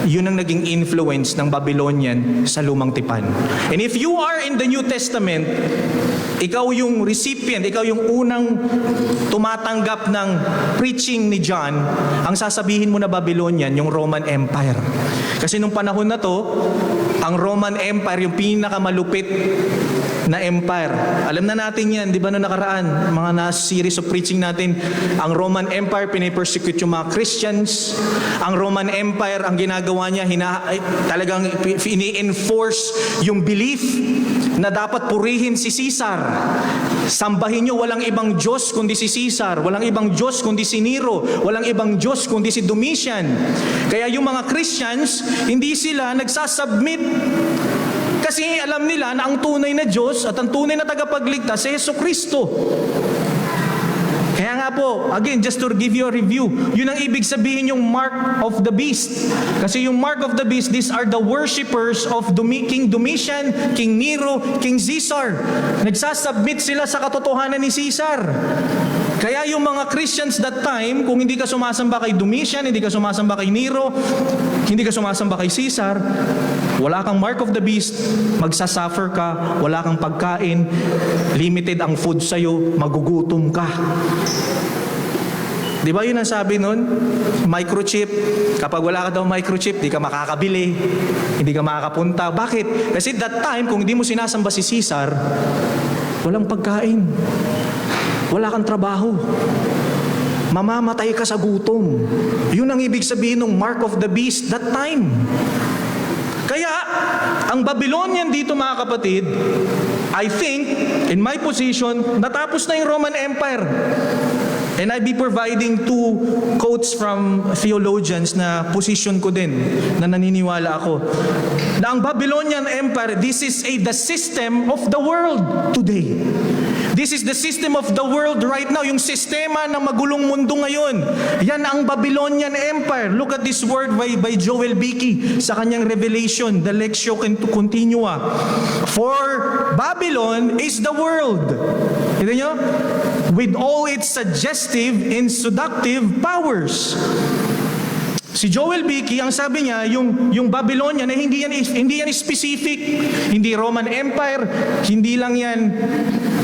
yun ang naging influence ng Babylonian sa Lumang Tipan. And if you are in the New Testament, ikaw yung recipient, ikaw yung unang tumatanggap ng preaching ni John, ang sasabihin mo na Babylonian, yung Roman Empire. Kasi nung panahon na to, ang Roman Empire, yung pinakamalupit na empire. Alam na natin yan, di ba na nakaraan, mga series of preaching natin, ang Roman Empire, pinipersecute yung mga Christians. Ang Roman Empire, ang ginagawa niya, talagang ini-enforce yung belief na dapat purihin si Caesar. Sambahin nyo, walang ibang Diyos kundi si Caesar. Walang ibang Diyos kundi si Nero. Walang ibang Diyos kundi si Domitian. Kaya yung mga Christians, hindi sila nagsasubmit. Kasi alam nila na ang tunay na Diyos at ang tunay na tagapagligtas si Jesucristo. Kaya nga po, again, just to give you a review, yun ang ibig sabihin yung mark of the beast. Kasi yung mark of the beast, these are the worshippers of King Domitian, King Nero, King Caesar. Nagsasubmit sila sa katotohanan ni Caesar. Kaya yung mga Christians that time, kung hindi ka sumasamba kay Domitian, hindi ka sumasamba kay Nero, hindi ka sumasamba kay Caesar, wala kang mark of the beast, magsasuffer ka, wala kang pagkain, limited ang food sa'yo, magugutom ka. Di ba yun ang sabi nun? Microchip. Kapag wala ka daw microchip, di ka makakabili, hindi ka makakapunta. Bakit? Kasi that time, kung hindi mo sinasamba si Caesar, walang pagkain. Wala kang trabaho. Mamamatay ka sa gutom. Yun ang ibig sabihin ng mark of the beast that time. Kaya, ang Babylonian dito mga kapatid, I think, in my position, natapos na yung Roman Empire. And I'd be providing 2 quotes from theologians na position ko din, na naniniwala ako. Na ang Babylonian Empire, this is the system of the world today. This is the system of the world right now. Yung sistema ng magulong mundo ngayon. Yan ang Babylonian Empire. Look at this word by Joel Beakey sa kanyang Revelation, the Lectio Continua. For Babylon is the world. Kita nyo? With all its suggestive and seductive powers. Si Joel Beakey, ang sabi niya, yung Babylonian, hindi yan specific. Hindi Roman Empire, hindi lang yan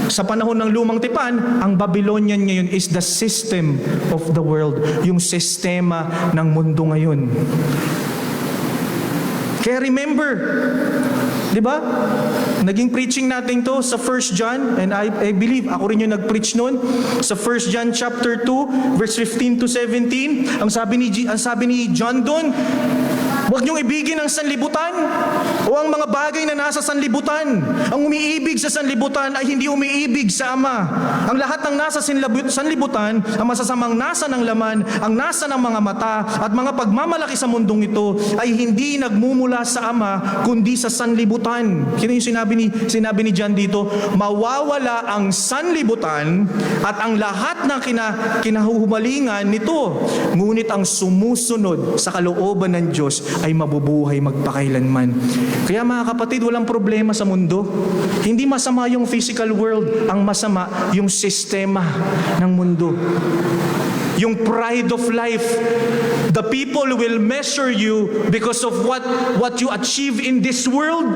sa panahon ng Lumang Tipan. Ang Babylonian ngayon is the system of the world. Yung sistema ng mundo ngayon. Kaya remember, di ba? Naging preaching natin to sa 1 John, and I believe ako rin yung nag-preach noon sa 1 John chapter 2 verse 15 to 17. Ang sabi ni John doon, huwag niyong ibigin ang sanlibutan o ang mga bagay na nasa sanlibutan. Ang umiibig sa sanlibutan ay hindi umiibig sa Ama. Ang lahat ng nasa sanlibutan, ang masasamang nasa ng laman, ang nasa ng mga mata at mga pagmamalaki sa mundong ito ay hindi nagmumula sa Ama kundi sa sanlibutan. Sino yung sinabi ni John dito? Mawawala ang sanlibutan at ang lahat ng kinahuhumalingan nito. Ngunit ang sumusunod sa kalooban ng Diyos ay mabubuhay magpakailanman. Kaya mga kapatid, walang problema sa mundo. Hindi masama yung physical world. Ang masama, yung sistema ng mundo. Yung pride of life. The people will measure you because of what you achieve in this world.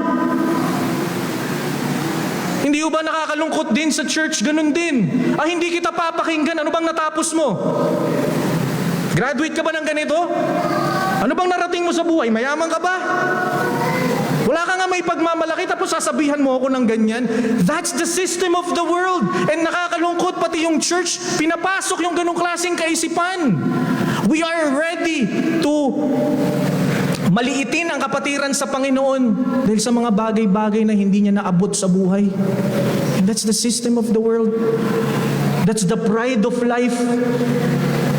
Hindi ba nakakalungkot din sa church? Ganun din. Hindi kita papakinggan. Ano bang natapos mo? Graduate ka ba ng ganito? Ano bang narating mo sa buhay? Mayaman ka ba? Wala ka nga may pagmamalaki tapos sasabihan mo ako ng ganyan. That's the system of the world. And nakakalungkot pati yung church, pinapasok yung ganung klaseng kaisipan. We are ready to maliitin ang kapatiran sa Panginoon dahil sa mga bagay-bagay na hindi niya naabot sa buhay. And that's the system of the world. That's the pride of life.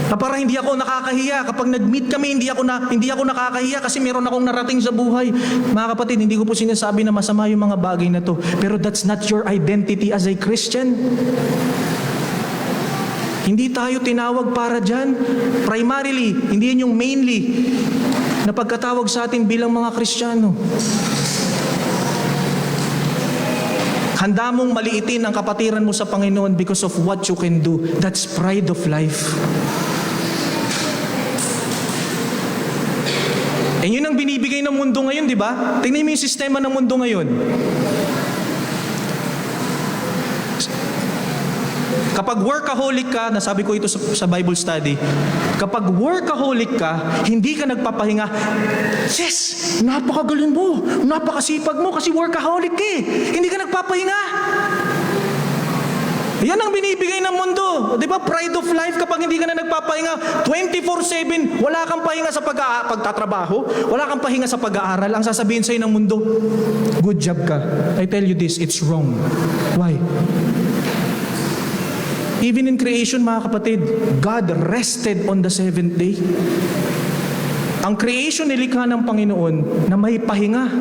Para hindi ako nakakahiya. Kapag nag-meet kami, hindi ako nakakahiya kasi meron akong narating sa buhay. Mga kapatid, hindi ko po sinasabi na masama yung mga bagay na to. Pero that's not your identity as a Christian. Hindi tayo tinawag para dyan. Primarily, hindi yan yung mainly na pagkatawag sa atin bilang mga Kristiyano. Handa mong maliitin ang kapatiran mo sa Panginoon because of what you can do. That's pride of life. And yun ang binibigay ng mundo ngayon, di ba? Tingnan mo yung sistema ng mundo ngayon. Kapag workaholic ka, nasabi ko ito sa Bible study, kapag workaholic ka, hindi ka nagpapahinga, yes, napakagaling mo, napakasipag mo kasi workaholic ka eh. Hindi ka nagpapahinga. Yan ang binibigay ng mundo. Di ba? Pride of life kapag hindi ka na nagpapahinga. 24/7, wala kang pahinga sa pagtatrabaho, wala kang pahinga sa pag-aaral. Ang sasabihin sa'yo ng mundo, good job ka. I tell you this, it's wrong. Why? Even in creation, mga kapatid, God rested on the 7th day. Ang creation nilikha ng Panginoon na may pahinga.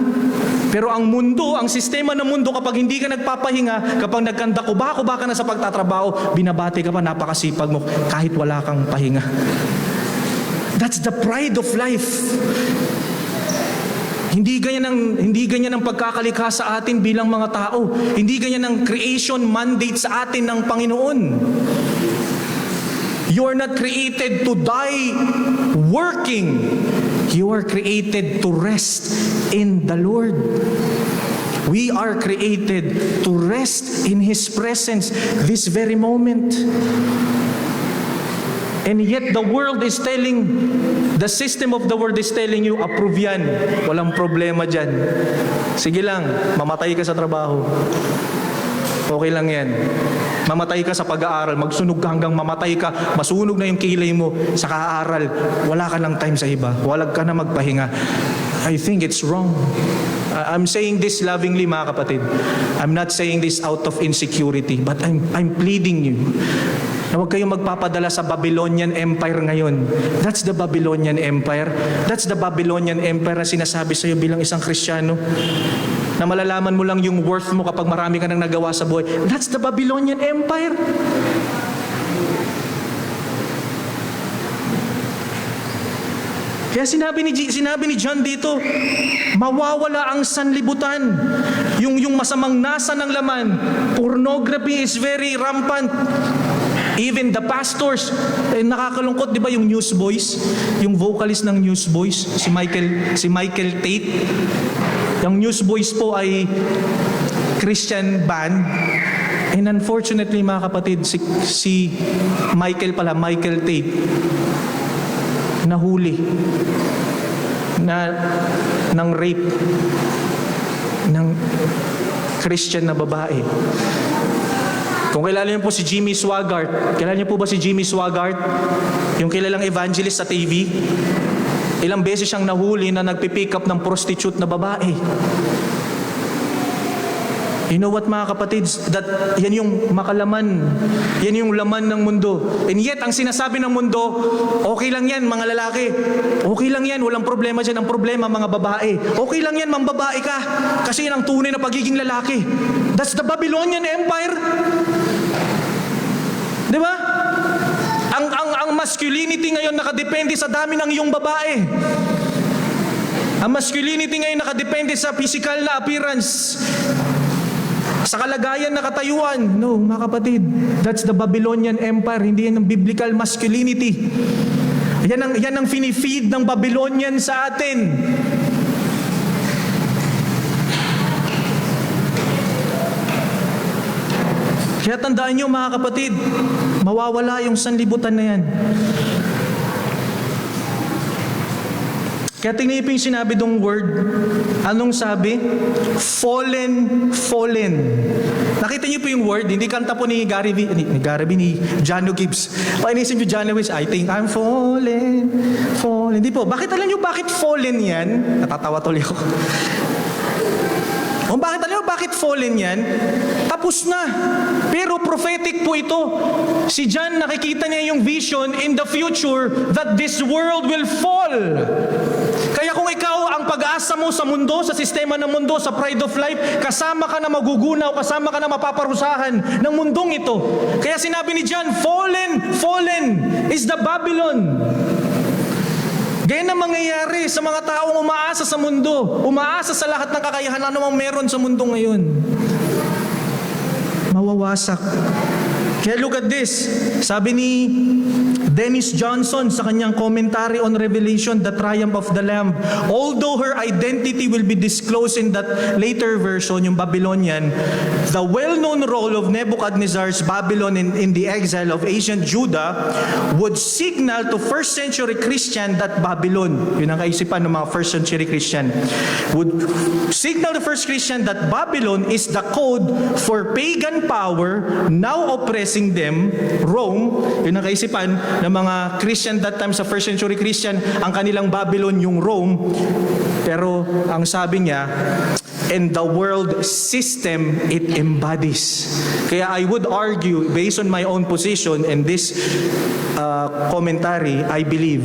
Pero ang mundo, ang sistema ng mundo, kapag hindi ka nagpapahinga, kapag nagkandakuba ka na sa pagtatrabaho, binabati ka pa, napakasipag mo, kahit wala kang pahinga. That's the pride of life. Hindi ganyan ang pagkakalikha sa atin bilang mga tao. Hindi ganyan ang creation mandate sa atin ng Panginoon. You are not created to die working. You are created to rest in the Lord. We are created to rest in His presence this very moment. And yet the world is telling, the system of the world is telling you, approve yan. Walang problema dyan. Sige lang, mamatay ka sa trabaho. Okay lang yan. Mamatay ka sa pag-aaral, magsunog ka hanggang mamatay ka, masunog na yung kilay mo sa kaaral, wala ka ng time sa iba, walag ka na magpahinga. I think it's wrong. I'm saying this lovingly, mga kapatid. I'm not saying this out of insecurity, but I'm pleading you na huwag kayong magpapadala sa Babylonian Empire ngayon. That's the Babylonian Empire. That's the Babylonian Empire na sinasabi sa iyo bilang isang Kristiyano. Na malalaman mo lang yung worth mo kapag marami ka nang nagawa sa buhay. That's the Babylonian Empire. Kaya sinabi ni John dito, mawawala ang sanlibutan. Yung masamang nasa ng laman. Pornography is very rampant. Even the pastors, nakakalungkot, di ba, yung Newsboys, yung vocalist ng Newsboys, si Michael Tate. Yung Newsboys po ay Christian band. And unfortunately, mga kapatid, si Michael Tate, nahuli ng rape ng Christian na babae. Kung kilala niyo po si Jimmy Swaggart, kilala niyo po ba si Jimmy Swaggart? Yung kilalang evangelist sa TV? Ilang beses siyang nahuli na nagpipick up ng prostitute na babae. You know what, mga kapatids? That yan yung makalaman. Yan yung laman ng mundo. And yet, ang sinasabi ng mundo, okay lang yan, mga lalaki. Okay lang yan, walang problema dyan. Ang problema, mga babae. Okay lang yan, mambabae ka. Kasi yan ang tunay na pagiging lalaki. That's the Babylonian Empire. Di ba? Ang masculinity ngayon nakadepende sa dami ng iyong babae. Ang masculinity ngayon nakadepende sa physical na appearance. Sa kalagayan na katayuan. No, mga kapatid, that's the Babylonian Empire. Hindi yan ang biblical masculinity. Yan ang finifeed ng Babylonian sa atin. Kaya tandaan nyo, mga kapatid, mawawala yung sanlibutan na yan. Kaya tingnan niyo po yung sinabi dong word. Anong sabi? Fallen. Nakita niyo po yung word? Hindi kanta po ni ni Jano Gibbs. Painisin niyo Jano Gibbs, I think I'm fallen. Hindi po. Bakit alam niyo bakit fallen yan? Natatawa tuloy ako. Bakit fallen yan? Tapos na. Pero prophetic po ito. Si John nakikita niya yung vision in the future that this world will fall. Kaya kung ikaw ang pag-asa mo sa mundo, sa sistema ng mundo, sa pride of life, kasama ka na magugunaw, kasama ka na mapaparusahan ng mundong ito. Kaya sinabi ni John, fallen is the Babylon. Ganyan ang mangyayari sa mga taong umaasa sa mundo, umaasa sa lahat ng kakayahan na namang meron sa mundo ngayon. Mawawasak. Kaya look at this. Sabi ni Dennis Johnson sa kanyang commentary on Revelation, The Triumph of the Lamb. Although her identity will be disclosed in that later version, yung Babylonian, the well-known role of Nebuchadnezzar's Babylon in the exile of ancient Judah would signal to first century Christian that Babylon, yun ang kaisipan ng mga first century Christian, would signal to first Christian that Babylon is the code for pagan power now oppressing them, Rome, yun ang kaisipan ng mga Christian that time sa first century Christian, ang kanilang Babylon yung Rome. Pero ang sabi niya, and the world system it embodies. Kaya I would argue, based on my own position and this commentary, I believe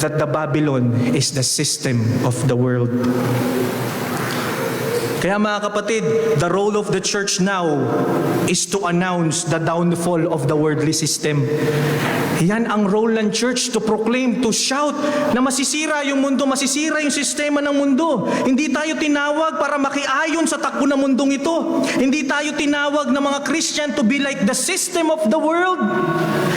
that the Babylon is the system of the world. Kaya mga kapatid, the role of the church now is to announce the downfall of the worldly system. Yan ang role ng church, to proclaim, to shout na masisira yung mundo, masisira yung sistema ng mundo. Hindi tayo tinawag para makiayon sa takbo ng mundong ito. Hindi tayo tinawag na mga Christian to be like the system of the world.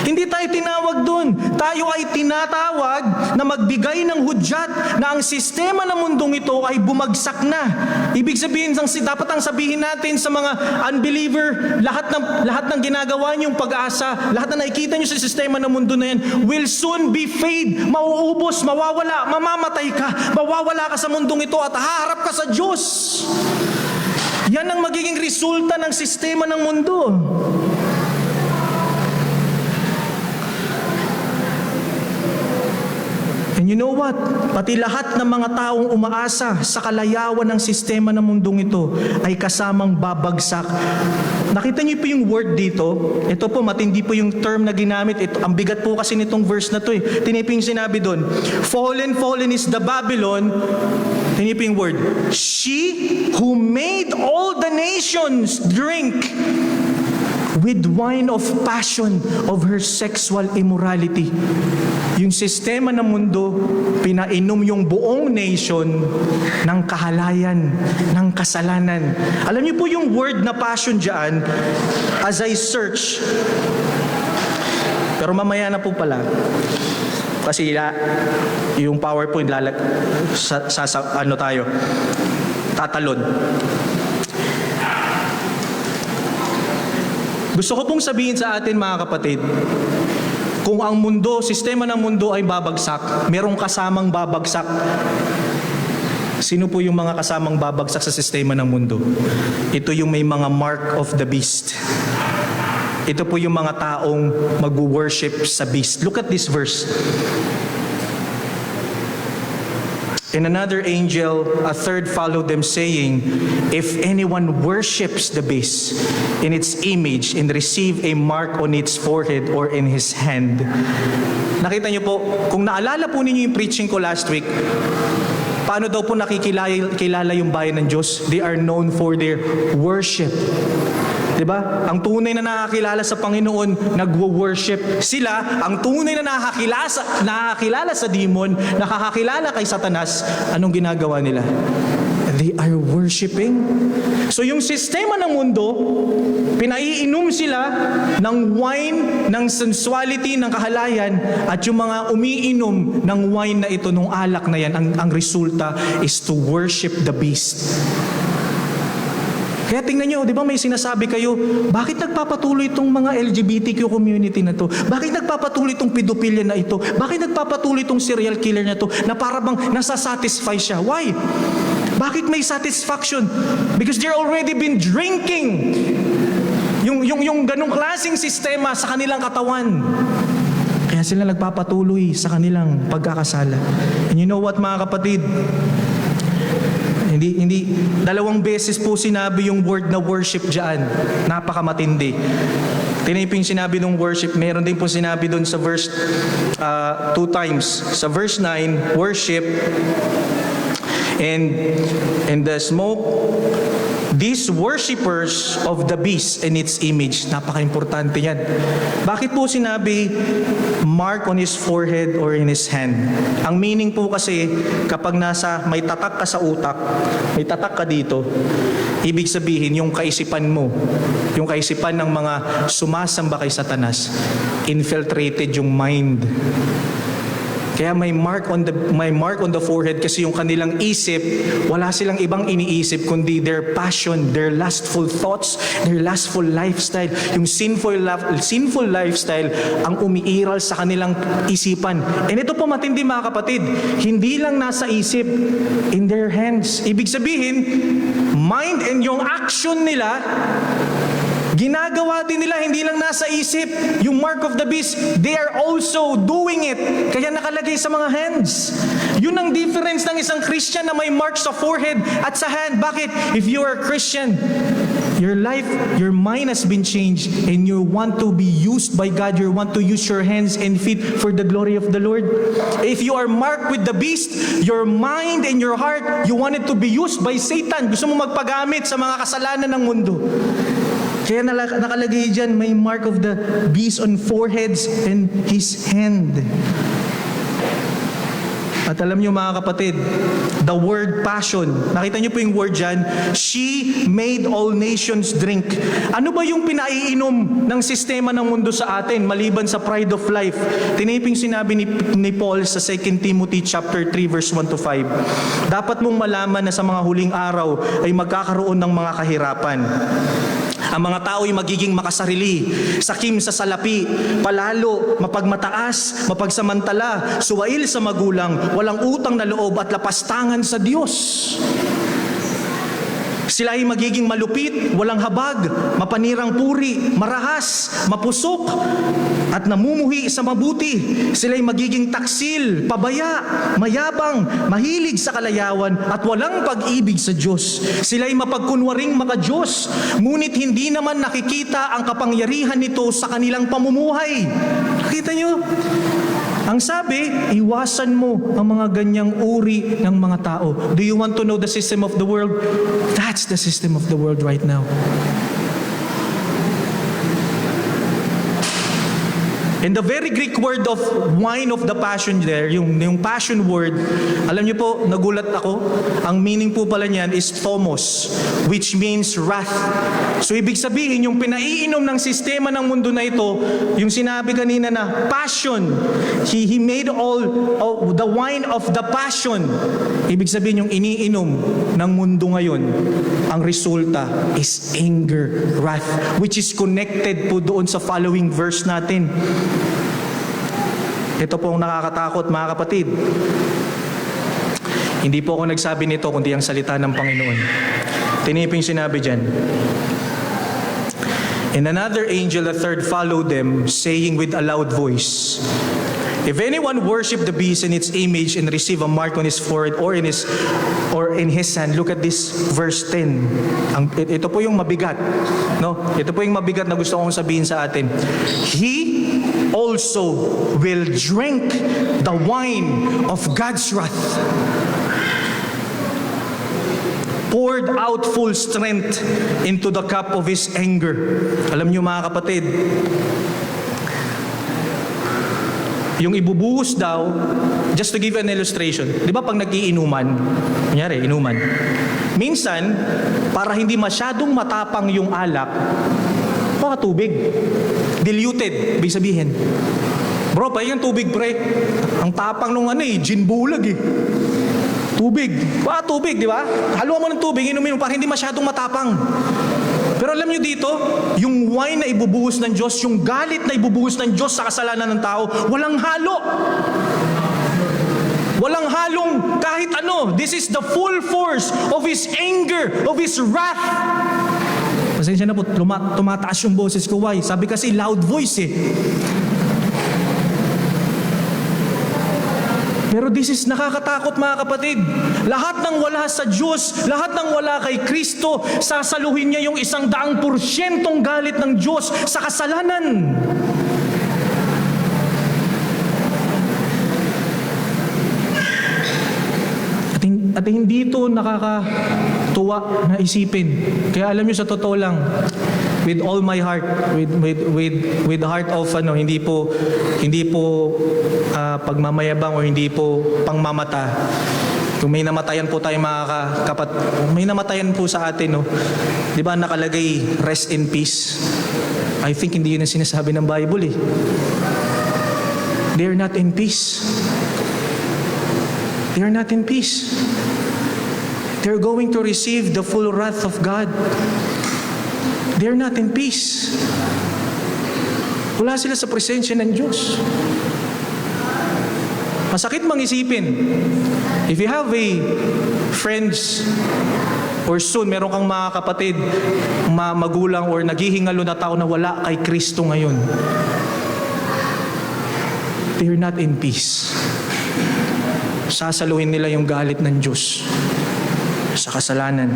Hindi tayo tinawag doon. Tayo ay tinatawag na magbigay ng hudyat na ang sistema ng mundong ito ay bumagsak na. Ibig sabihin, dapat ang sabihin natin sa mga unbeliever, lahat ng ginagawa niyong pag-asa, lahat na nakikita niyo sa sistema ng mundo na yan, will soon be fade, mauubos, mawawala, mamamatay ka, mawawala ka sa mundong ito at haharap ka sa Diyos. Yan ang magiging resulta ng sistema ng mundo. And you know what? Pati lahat ng mga taong umaasa sa kalayawan ng sistema ng mundong ito ay kasamang babagsak. Nakita niyo po yung word dito? Ito po, matindi po yung term na ginamit. Ito, ang bigat po kasi nitong verse na to eh. Tiniping sinabi doon, fallen, fallen is the Babylon. Tiniping word, she who made all the nations drink with wine of passion of her sexual immorality. Yung sistema ng mundo, pinainom yung buong nation ng kahalayan, ng kasalanan. Alam niyo po yung word na passion dyan, as I search, pero mamaya na po pala, kasi yung PowerPoint tatalon. Gusto ko pong sabihin sa atin mga kapatid, kung ang mundo, sistema ng mundo ay babagsak, merong kasamang babagsak. Sino po yung mga kasamang babagsak sa sistema ng mundo? Ito yung may mga mark of the beast. Ito po yung mga taong mag-worship sa beast. Look at this verse. And another angel, a third, followed them, saying, if anyone worships the beast in its image and receive a mark on its forehead or in his hand. Nakita niyo po, kung naalala po ninyo yung preaching ko last week, paano daw po nakikilala yung bayan ng Diyos? They are known for their worship. Diba? Ang tunay na nakakilala sa Panginoon, nagwo-worship. Sila, ang tunay na nakakilala sa demon, nakakakilala kay Satanas, anong ginagawa nila? They are worshiping. So yung sistema ng mundo, pinaiinom sila ng wine, ng sensuality, ng kahalayan, at yung mga umiinom ng wine na ito, nung alak na yan, ang resulta is to worship the beast. Kaya tingnan nyo, di ba may sinasabi kayo, bakit nagpapatuloy itong mga LGBTQ community na to? Bakit nagpapatuloy itong pedophilia na ito? Bakit nagpapatuloy itong serial killer na to na para bang nasasatisfy siya? Why? Bakit may satisfaction? Because they're already been drinking yung ganong klaseng sistema sa kanilang katawan. Kaya sila nagpapatuloy sa kanilang pagkakasala. And you know what mga kapatid? Hindi, dalawang beses po sinabi yung word na worship dyan. Napakamatindi. Tiniping sinabi ng worship, meron din po sinabi doon sa verse 2 times. Sa verse 9, worship, and the smoke, these worshipers of the beast and its image. Napaka-importante yan. Bakit po sinabi mark on his forehead or in his hand? Ang meaning po kasi, kapag may tatak ka sa utak, may tatak ka dito, ibig sabihin yung kaisipan mo, yung kaisipan ng mga sumasamba kay Satanas, infiltrated yung mind. Kaya may mark on the forehead kasi yung kanilang isip, wala silang ibang iniisip kundi their passion, their lustful thoughts, their lustful lifestyle. Yung sinful lifestyle ang umiiral sa kanilang isipan. And ito po matindi mga kapatid, hindi lang nasa isip, in their hands. Ibig sabihin, mind and yung action nila, ginagawa din nila, hindi lang nasa isip. Yung mark of the beast, they are also doing it. Kaya nakalagay sa mga hands. Yun ang difference ng isang Christian na may mark sa forehead at sa hand. Bakit? If you are a Christian, your life, your mind has been changed and you want to be used by God. You want to use your hands and feet for the glory of the Lord. If you are marked with the beast, your mind and your heart, you want it to be used by Satan. Gusto mo magpagamit sa mga kasalanan ng mundo. Kaya nakalagay dyan, may mark of the beast on foreheads and his hand. At alam niyo mga kapatid, the word passion, nakita niyo po yung word dyan, she made all nations drink. Ano ba yung pinaiinom ng sistema ng mundo sa atin, maliban sa pride of life? Tiniping sinabi ni Paul sa 2 Timothy chapter 3 verse 1 to 5. Dapat mong malaman na sa mga huling araw ay magkakaroon ng mga kahirapan. Ang mga tao ay magiging makasarili, sakim sa salapi, palalo, mapagmataas, mapagsamantala, suwail sa magulang, walang utang na loob at lapastangan sa Diyos. Sila ay magiging malupit, walang habag, mapanirang puri, marahas, mapusok, at namumuhi sa mabuti. Sila ay magiging taksil, pabaya, mayabang, mahilig sa kalayawan, at walang pag-ibig sa Diyos. Sila ay mapagkunwaring maka-Diyos, ngunit hindi naman nakikita ang kapangyarihan nito sa kanilang pamumuhay. Nakita niyo? Ang sabi, iwasan mo ang mga ganyang uri ng mga tao. Do you want to know the system of the world? That's the system of the world right now. And the very Greek word of wine of the passion there, yung passion word, alam niyo po, nagulat ako, ang meaning po pala niyan is thomos, which means wrath. So ibig sabihin, yung pinaiinom ng sistema ng mundo na ito, yung sinabi kanina na passion, he made all the wine of the passion. Ibig sabihin, yung iniinom ng mundo ngayon, ang resulta is anger, wrath, which is connected po doon sa following verse natin. Ito po ang nakakatakot mga kapatid. Hindi po ako nagsabi nito kundi ang salita ng Panginoon. Tiniping sinabi dyan. And another angel, a third, followed them, saying with a loud voice, if anyone worship the beast and its image and receive a mark on his forehead or in his hand, look at this verse 10. Ito po yung mabigat, no? Ito po yung mabigat na gusto kong sabihin sa atin. He also will drink the wine of God's wrath, poured out full strength into the cup of His anger. Alam niyo mga kapatid, yung ibubuhos daw, just to give an illustration, di ba pag nag-iinuman, kunyari, inuman, minsan, para hindi masyadong matapang yung alak, baka tubig, diluted, ibig sabihin. Bro, pa yung tubig, pre. Ang tapang nung gin bulag eh. Tubig. Baka tubig, di ba? Haluan mo ng tubig, inumin mo para hindi masyadong matapang. Pero alam nyo dito, yung wine na ibubuhos ng Diyos, yung galit na ibubuhos ng Diyos sa kasalanan ng tao, walang halo. Walang halong kahit ano. This is the full force of His anger, of His wrath. Pasensya na po, tumataas yung boses ko. Why? Sabi kasi loud voice eh. Pero this is nakakatakot mga kapatid. Lahat ng wala sa Diyos, lahat ng wala kay Kristo, sasaluhin niya yung 100% galit ng Diyos sa kasalanan. At hindi ito nakakatuwa na isipin. Kaya alam niyo sa totoo lang, with all my heart, with the heart of hindi po pagmamayabang o hindi po pangmamata. Kung may namatayan po tayo mga may namatayan po sa atin, no? 'Di ba nakalagay rest in peace? I think hindi yun ang sinasabi ng Bible eh. They're not in peace. They're not in peace. They're going to receive the full wrath of God. They're not in peace. Wala sila sa presensya ng Diyos. Masakit mang isipin. If you have a friends or soon, meron kang mga kapatid, magulang or naghihingalo na tao na wala kay Kristo ngayon. They're not in peace. Sasaluhin nila yung galit ng Diyos sa kasalanan.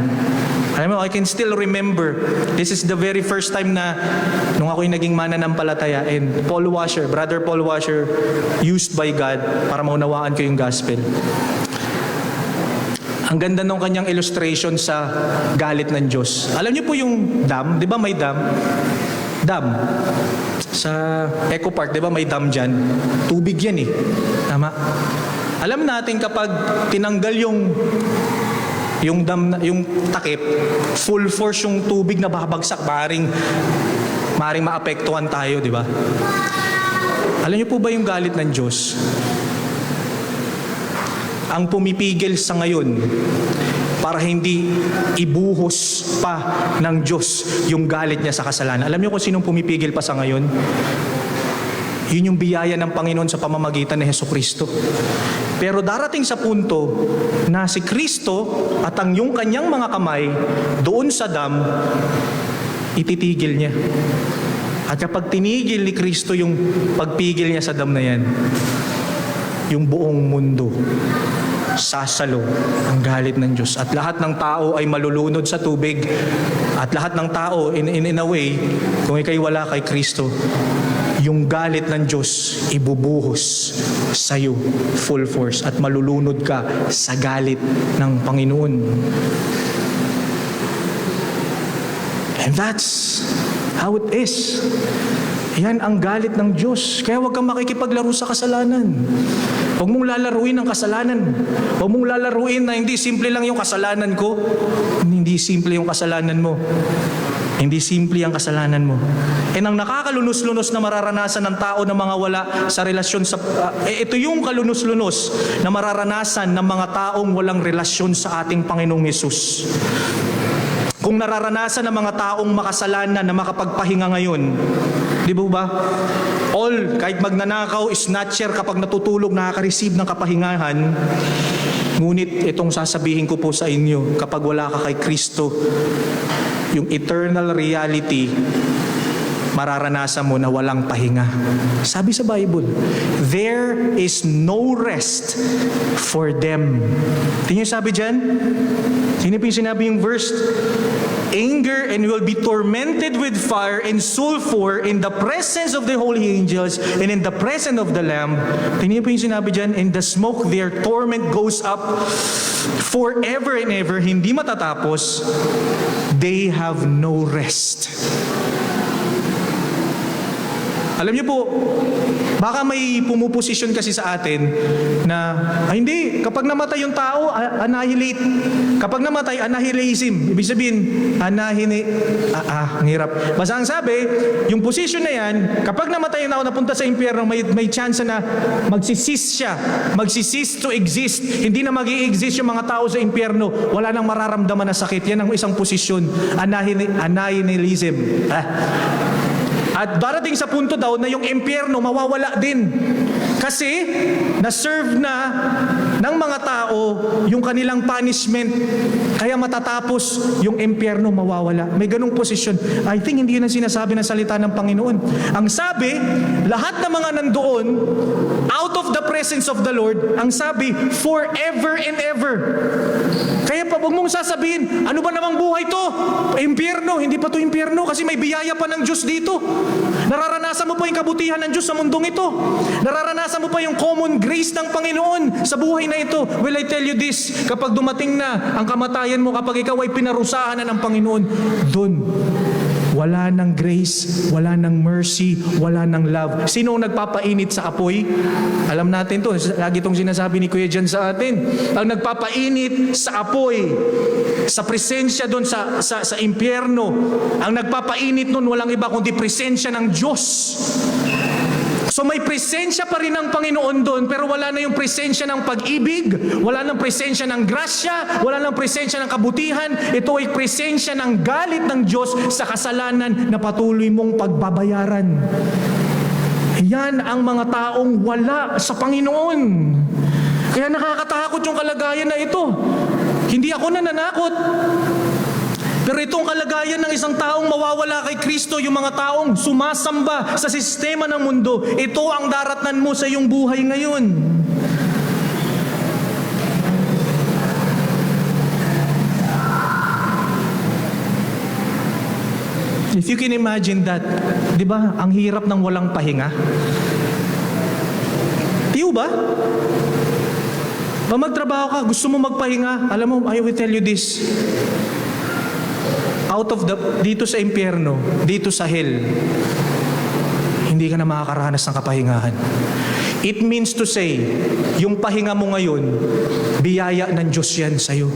Alam mo, I can still remember, this is the very first time na nung ako'y naging mananampalataya, and Brother Paul Washer, used by God para maunawaan ko yung gospel. Ang ganda nung kanyang illustration sa galit ng Diyos. Alam niyo po yung dam, di ba may dam? Dam. Sa Eco Park, di ba may dam dyan? Tubig yan eh. Tama? Alam natin kapag tinanggal yung takip, full force yung tubig na babagsak, maring maapektuhan tayo, di ba? Alam niyo po ba yung galit ng Diyos? Ang pumipigil sa ngayon para hindi ibuhos pa ng Diyos yung galit niya sa kasalanan. Alam niyo kung sinong pumipigil pa sa ngayon? Yun yung biyaya ng Panginoon sa pamamagitan ni Hesukristo. Pero darating sa punto na si Kristo at yung kanyang mga kamay doon sa dam, ititigil niya. At kapag tinigil ni Kristo yung pagpigil niya sa dam na yan, yung buong mundo sasalo ang galit ng Diyos. At lahat ng tao ay malulunod sa tubig. At lahat ng tao, in a way, kung ikay wala kay Kristo, yung galit ng Diyos ibubuhos sa iyo full force at malulunod ka sa galit ng Panginoon. And that's how it is. Yan ang galit ng Diyos. Kaya huwag kang makikipaglaro sa kasalanan. Huwag mong lalaruin ang kasalanan. Huwag mong lalaruin na hindi simple lang yung kasalanan ko. Hindi simple yung kasalanan mo. Hindi simple ang kasalanan mo. And ang nakakalunos-lunos na mararanasan ng tao na mga wala sa relasyon sa... ito yung kalunos-lunos na mararanasan ng mga taong walang relasyon sa ating Panginoong Hesus. Kung nararanasan ng mga taong makasalanan na makapagpahinga ngayon, di ba? All, kahit magnanakaw, snatcher, kapag natutulog, nakaka-receive ng kapahingahan. Ngunit itong sasabihin ko po sa inyo, kapag wala ka kay Kristo, yung eternal reality, mararanasan mo na walang pahinga. Sabi sa Bible, there is no rest for them. Tingnan sabi dyan? Sino po yung sinabi yung verse? Anger and will be tormented with fire and sulfur in the presence of the holy angels and in the presence of the Lamb. Tingnan po yung sinabi dyan, in the smoke their torment goes up forever and ever, hindi matatapos. They have no rest. Alam niyo po, baka may pumuposisyon kasi sa atin na, hindi, kapag namatay yung tao, annihilate. Kapag namatay, annihilatism. Ibig sabihin, ang hirap. Basta ang sabi, yung position na yan, kapag namatay yung tao, napunta sa impyerno, may chance na magsisis siya. Magsisis to exist. Hindi na mag-i-exist yung mga tao sa impyerno. Wala nang mararamdaman na sakit. Yan ang isang posisyon. Annihilatism. At darating sa punto daw na yung impyerno mawawala din. Kasi na-serve na ng mga tao yung kanilang punishment. Kaya matatapos yung impyerno mawawala. May ganung posisyon. I think hindi yun ang sinasabi ng salita ng Panginoon. Ang sabi, lahat ng mga nandoon, out of the presence of the Lord, ang sabi, forever and ever. Kaya pa, huwag mong sasabihin, ano ba namang buhay to? Impyerno. Hindi pa to impyerno kasi may biyaya pa ng Diyos dito. Nararanasan mo pa yung kabutihan ng Diyos sa mundong ito. Nararanasan mo pa yung common grace ng Panginoon sa buhay na ito. Will I tell you this? Kapag dumating na ang kamatayan mo, kapag ikaw ay pinarusahan na ng Panginoon, doon, wala ng grace, wala ng mercy, wala ng love. Sino ang nagpapainit sa apoy? Alam natin to. Lagi itong sinasabi ni Kuya Jan sa atin. Ang nagpapainit sa apoy, sa presensya doon sa impyerno, ang nagpapainit noon walang iba kundi presensya ng Diyos. So may presensya pa rin ng Panginoon doon, pero wala na yung presensya ng pag-ibig, wala nang presensya ng grasya, wala nang presensya ng kabutihan. Ito ay presensya ng galit ng Diyos sa kasalanan na patuloy mong pagbabayaran. Yan ang mga taong wala sa Panginoon. Kaya nakakatakot yung kalagayan na ito. Hindi ako nananakot. Pero itong kalagayan ng isang taong mawawala kay Kristo, yung mga taong sumasamba sa sistema ng mundo, ito ang daratnan mo sa iyong buhay ngayon. If you can imagine that, di ba, ang hirap ng walang pahinga? Tiyo ba? Magtrabaho ka, gusto mo magpahinga, alam mo, I will tell you this. Dito sa impyerno, dito sa hell, hindi ka na makakaranas ng kapahingahan. It means to say, yung pahinga mo ngayon, biyaya ng Diyos yan sa'yo.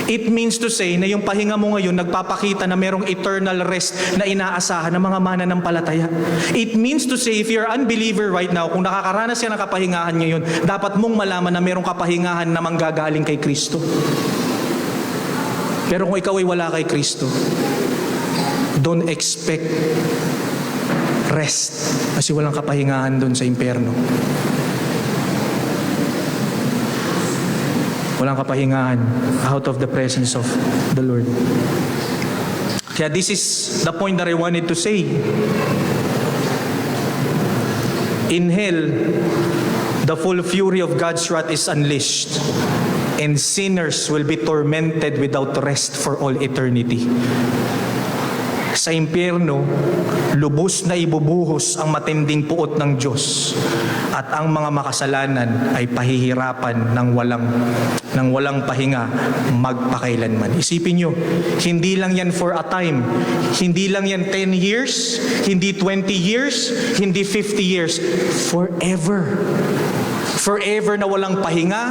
It means to say na yung pahinga mo ngayon nagpapakita na merong eternal rest na inaasahan ng mga mananampalataya. It means to say, if you're unbeliever right now, kung nakakaranas ka ng kapahingahan ngayon, dapat mong malaman na merong kapahingahan na manggagaling kay Kristo. Pero kung ikaw ay wala kay Kristo, don't expect rest kasi walang kapahingahan doon sa impyerno. Walang kapahingahan out of the presence of the Lord. Kaya this is the point that I wanted to say. In hell, the full fury of God's wrath is unleashed, and sinners will be tormented without rest for all eternity. Sa impyerno, lubos na ibubuhos ang matinding puot ng Diyos, at ang mga makasalanan ay pahihirapan ng walang pahinga magpakailanman. Isipin nyo, hindi lang yan for a time, hindi lang yan 10 years, hindi 20 years, hindi 50 years, forever. Forever na walang pahinga,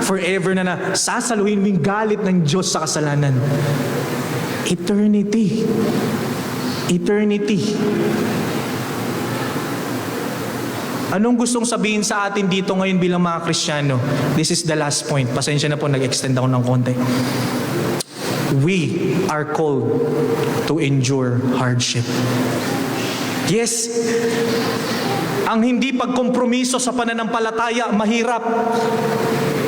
forever na sasaluhin mo yung galit ng Diyos sa kasalanan. Eternity. Eternity. Anong gustong sabihin sa atin dito ngayon bilang mga Kristiyano? This is the last point. Pasensya na po, nag-extend ako ng konti. We are called to endure hardship. Yes, ang hindi pagkompromiso sa pananampalataya, mahirap.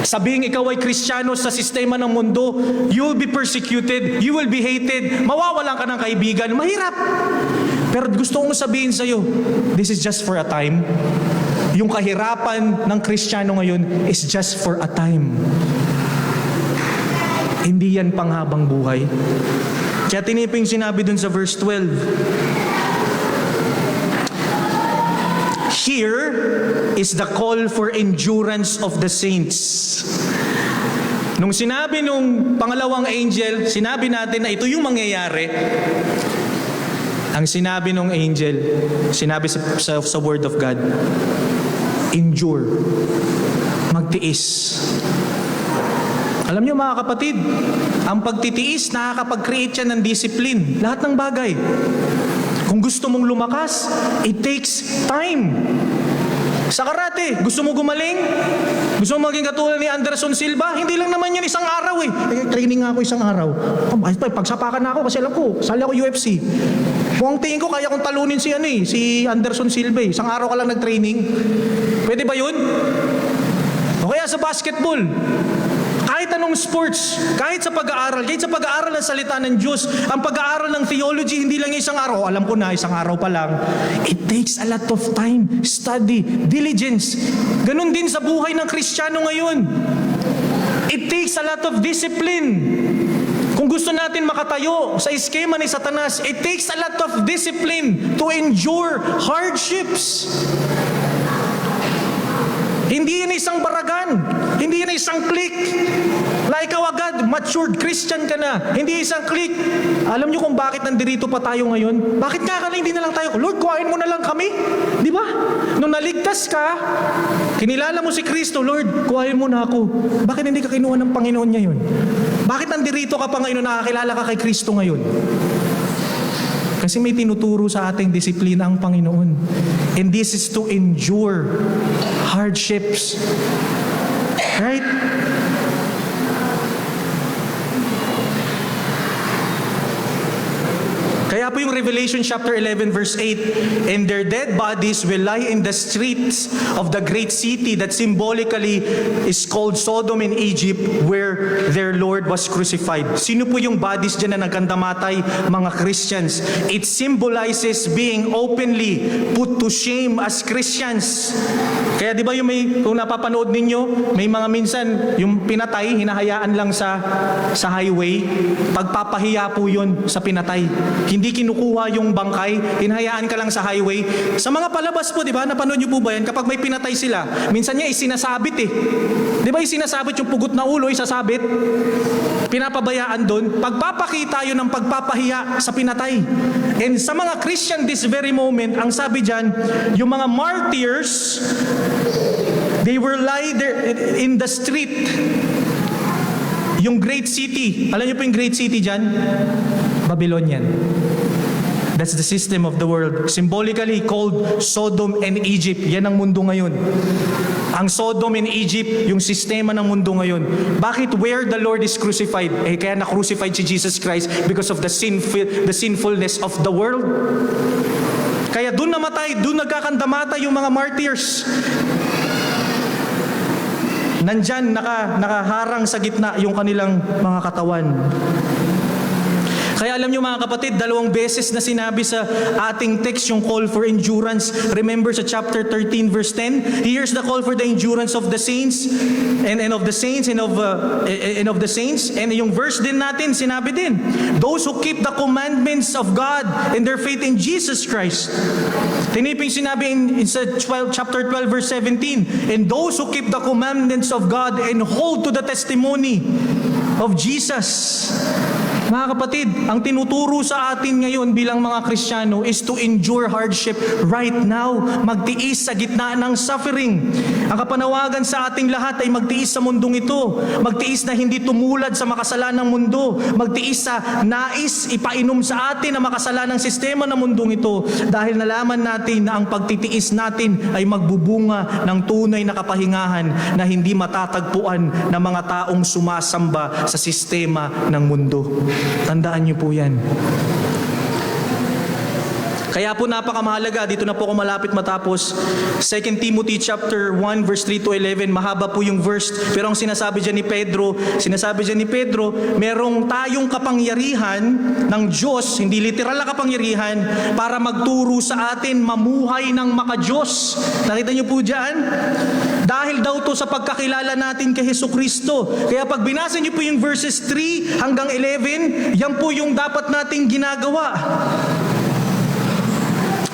Sabihing ikaw ay Kristiyano sa sistema ng mundo, you will be persecuted, you will be hated, mawawalan ka ng kaibigan, mahirap. Pero gusto kong sabihin sa iyo, this is just for a time. Yung kahirapan ng Kristiyano ngayon is just for a time. Hindi yan panghabang buhay. Kaya tiniping sinabi dun sa verse 12, here is the call for endurance of the saints. Nung sinabi nung pangalawang angel, sinabi natin na ito yung mangyayari. Ang sinabi nung angel, sinabi sa Word of God, endure, magtiis. Alam niyo mga kapatid, ang pagtitiis nakakapag-create yan ng discipline. Lahat ng bagay. Kung gusto mong lumakas, it takes time. Sa karate, gusto mo gumaling? Gusto mo maging katulad ni Anderson Silva? Hindi lang naman yan isang araw eh. Training nga ako isang araw. Pagsapakan na ako kasi alam ko, sali ako UFC. Kung ang tingin ko, kaya kong talunin si Anderson Silva eh. Isang araw ka lang nag-training. Pwede ba yun? O kaya sa basketball, kahit anong sports, kahit sa pag-aaral ng salita ng Diyos, ang pag-aaral ng theology, hindi lang isang araw. Alam ko na, isang araw pa lang. It takes a lot of time, study, diligence. Ganun din sa buhay ng Kristiyano ngayon. It takes a lot of discipline. Kung gusto natin makatayo sa eskema ni Satanas, it takes a lot of discipline to endure hardships. Hindi yan isang baragan. Hindi yan isang click. Na ikaw agad, matured Christian ka na. Hindi isang click. Alam niyo kung bakit nandito pa tayo ngayon? Bakit nga hindi na lang tayo, Lord, kuhain mo na lang kami? Di ba? Nung naligtas ka, kinilala mo si Kristo, Lord, kuhain mo na ako. Bakit hindi ka kinuha ng Panginoon niya yun? Bakit nandito ka pa ngayon, nakakilala ka kay Kristo ngayon? Kasi may tinuturo sa ating disiplina ang Panginoon. And this is to endure hardships. Right? Kaya po yung Revelation chapter 11 verse 8, and their dead bodies will lie in the streets of the great city that symbolically is called Sodom in Egypt, where their Lord was crucified. Sino po yung bodies dyan na nagkandamatay? Mga Christians. It symbolizes being openly put to shame as Christians. Kaya di ba yung kung napapanood ninyo, may mga minsan yung pinatay, hinahayaan lang sa highway, pagpapahiya po yun sa pinatay. Hindi hindi kinukuha yung bangkay, hinahayaan ka lang sa highway. Sa mga palabas po, di ba, napanood niyo po ba yan? Kapag may pinatay sila, minsan niya isinasabit eh. Di ba isinasabit yung pugot na ulo, isasabit? Pinapabayaan doon. Pagpapakita yun ng pagpapahiya sa pinatay. And sa mga Christian this very moment, ang sabi dyan, yung mga martyrs, they were lie there in the street. Yung great city, alam niyo po yung great city dyan? Babylonian. That's the system of the world. Symbolically called Sodom and Egypt. Yan ang mundo ngayon. Ang Sodom and Egypt, yung sistema ng mundo ngayon. Bakit where the Lord is crucified? Kaya na-crucified si Jesus Christ because of the sinfulness of the world. Kaya doon namatay, doon nagkakandamata yung mga martyrs. Nandyan, nakaharang sa gitna yung kanilang mga katawan. Kaya alam nyo mga kapatid, 2 beses na sinabi sa ating text yung call for endurance. Remember sa chapter 13 verse 10, here's the call for the endurance of the saints and of the saints and of the saints. And yung verse din natin, sinabi din, those who keep the commandments of God and their faith in Jesus Christ. Tiniping sinabi in chapter 12 verse 17, and those who keep the commandments of God and hold to the testimony of Jesus. Mga kapatid, ang tinuturo sa atin ngayon bilang mga Kristiyano is to endure hardship right now. Magtiis sa gitna ng suffering. Ang kapanawagan sa ating lahat ay magtiis sa mundong ito. Magtiis na hindi tumulad sa makasalanang mundo. Magtiis sa nais ipainom sa atin ang makasalanang sistema ng mundong ito. Dahil nalaman natin na ang pagtitiis natin ay magbubunga ng tunay na kapahingahan na hindi matatagpuan ng mga taong sumasamba sa sistema ng mundo. Tandaan niyo po yan. Kaya po napakamahalaga, dito na po ako malapit matapos. 2 Timothy chapter 1 verse 3 to 11, mahaba po yung verse. Pero ang sinasabi dyan ni Pedro, merong tayong kapangyarihan ng Diyos, hindi literal na kapangyarihan, para magturo sa atin mamuhay ng maka-Diyos. Nakita niyo po dyan? Dahil daw to sa pagkakilala natin kay Jesucristo. Kaya pag binasa niyo po yung verses 3 hanggang 11, yan po yung dapat nating ginagawa.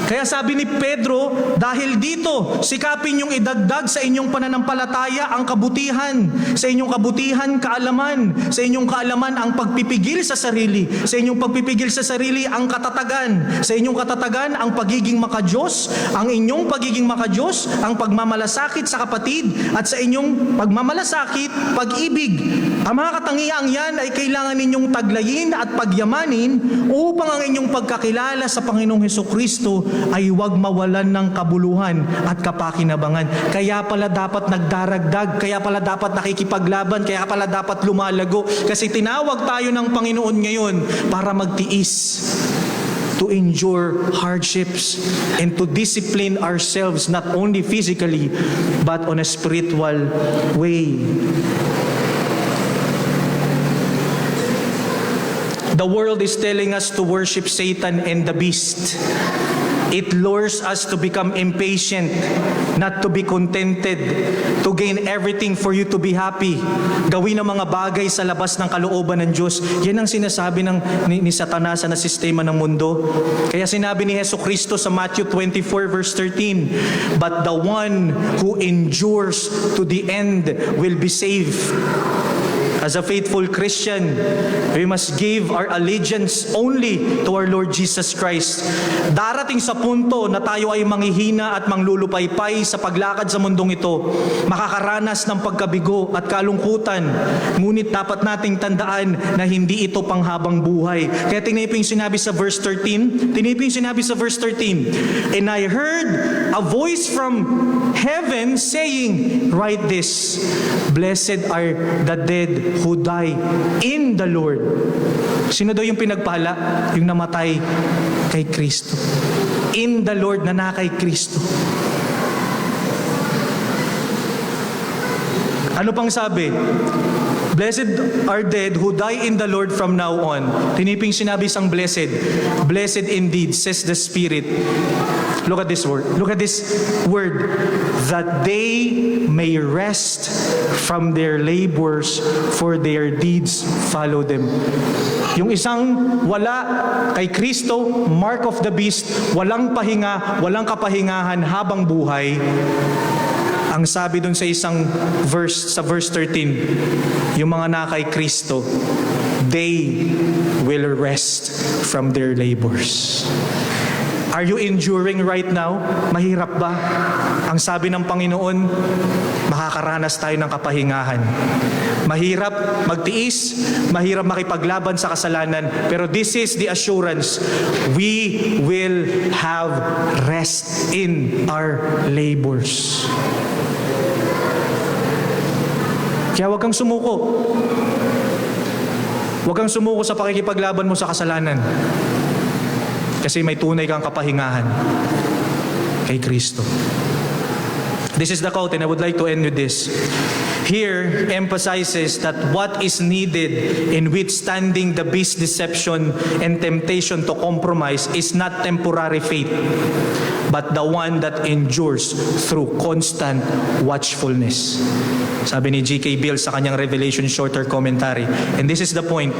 Kaya sabi ni Pedro, dahil dito, sikapin yung idagdag sa inyong pananampalataya ang kabutihan. Sa inyong kabutihan, kaalaman. Sa inyong kaalaman, ang pagpipigil sa sarili. Sa inyong pagpipigil sa sarili, ang katatagan. Sa inyong katatagan, ang pagiging maka-Diyos. Ang inyong pagiging maka-Diyos, ang pagmamalasakit sa kapatid. At sa inyong pagmamalasakit, pag-ibig. Ang mga katangiang yan ay kailangan ninyong taglayin at pagyamanin upang ang inyong pagkakilala sa Panginoong Hesukristo ay huwag mawalan ng kabuluhan at kapakinabangan. Kaya pala dapat nagdaragdag, kaya pala dapat nakikipaglaban, kaya pala dapat lumalago. Kasi tinawag tayo ng Panginoon ngayon para magtiis, to endure hardships, and to discipline ourselves not only physically, but on a spiritual way. The world is telling us to worship Satan and the beast. It lures us to become impatient, not to be contented, to gain everything for you to be happy. Gawin ang mga bagay sa labas ng kalooban ng Diyos. Yan ang sinasabi ni Satanas na sistema ng mundo. Kaya sinabi ni Jesucristo sa Matthew 24 verse 13, but the one who endures to the end will be saved. As a faithful Christian, we must give our allegiance only to our Lord Jesus Christ. Darating sa punto na tayo ay manghihina at manglulupaypay sa paglakad sa mundong ito, makakaranas ng pagkabigo at kalungkutan. Ngunit dapat nating tandaan na hindi ito panghabang buhay. Kaya tinipin sinabi sa verse 13, and I heard a voice from heaven saying, write this, blessed are the dead who die in the Lord. Sino daw yung pinagpala? Yung namatay kay Kristo. In the Lord, na kay Kristo. Ano pang sabi? Blessed are dead who die in the Lord from now on. Tiniping sinabi isang blessed. Blessed indeed, says the Spirit. Look at this word. Look at this word. That they may rest from their labors, for their deeds follow them. Yung isang wala kay Kristo, mark of the beast, walang pahinga, walang kapahingahan habang buhay. Ang sabi dun sa isang verse, sa verse 13, yung mga na kay Kristo, they will rest from their labors. Are you enduring right now? Mahirap ba? Ang sabi ng Panginoon, makakaranas tayo ng kapahingahan. Mahirap magtiis, mahirap makipaglaban sa kasalanan, pero this is the assurance, we will have rest in our labors. Kaya huwag kang sumuko. Huwag kang sumuko sa pakikipaglaban mo sa kasalanan. Kasi may tunay kang kapahingahan kay Kristo. This is the quote, and I would like to end with this. Here emphasizes that what is needed in withstanding the beast's deception and temptation to compromise is not temporary faith, but the one that endures through constant watchfulness. Sabi ni G.K. Bill sa kanyang Revelation Shorter Commentary. And this is the point.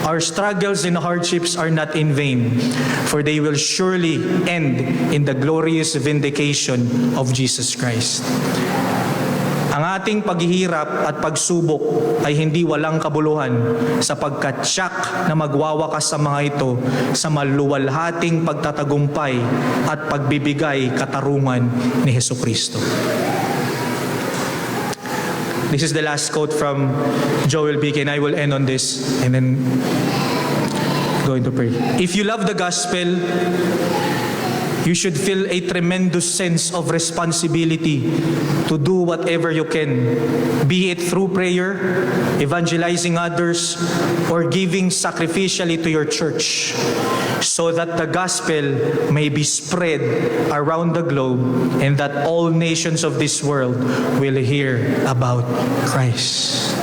Our struggles and hardships are not in vain, for they will surely end in the glorious vindication of Jesus Christ. Ang ating paghihirap at pagsubok ay hindi walang kabuluhan, sapagkat tiyak na magwawakas sa mga ito sa maluwalhating pagtatagumpay at pagbibigay katarungan ni Hesukristo. This is the last quote from Joel Bick, and I will end on this and then going to pray. If you love the gospel, you should feel a tremendous sense of responsibility to do whatever you can, be it through prayer, evangelizing others, or giving sacrificially to your church, so that the gospel may be spread around the globe and that all nations of this world will hear about Christ.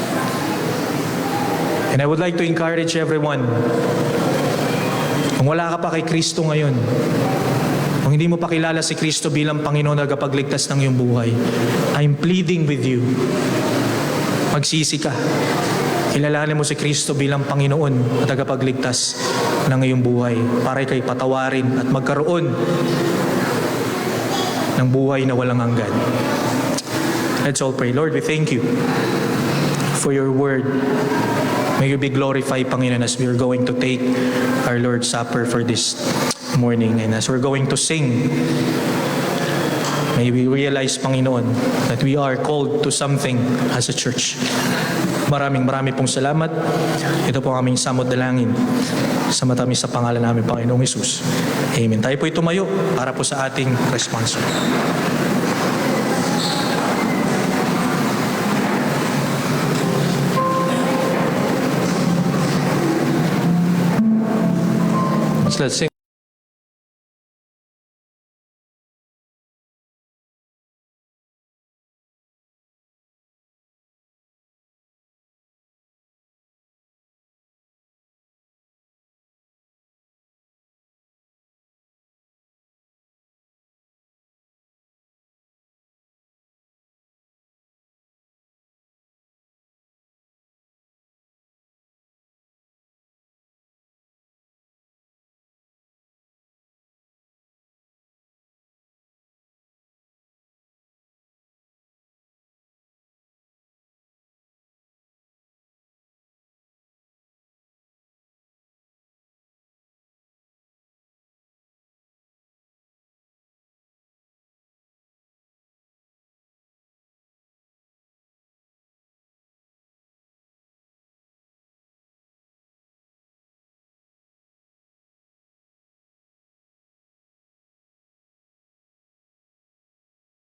And I would like to encourage everyone, kung wala ka pa kay Kristo ngayon, kung hindi mo pa kilala si Kristo bilang Panginoon na tagapagligtas ng iyong buhay, I'm pleading with you, magsisi ka. Kilalanin mo si Kristo bilang Panginoon at tagapagligtas ng iyong buhay para kay patawarin at magkaroon ng buhay na walang hanggan. Let's all pray. Lord, we thank you for your word. May you be glorified, Panginoon, as we are going to take our Lord's Supper for this morning. And as we're going to sing, may we realize, Panginoon, that we are called to something as a church. Maraming pong salamat. Ito po ang aming samot dalangin sa matamis sa pangalan namin, Panginoong Hesus. Amen. Tayo po tumayo para po sa ating response. Let's sing.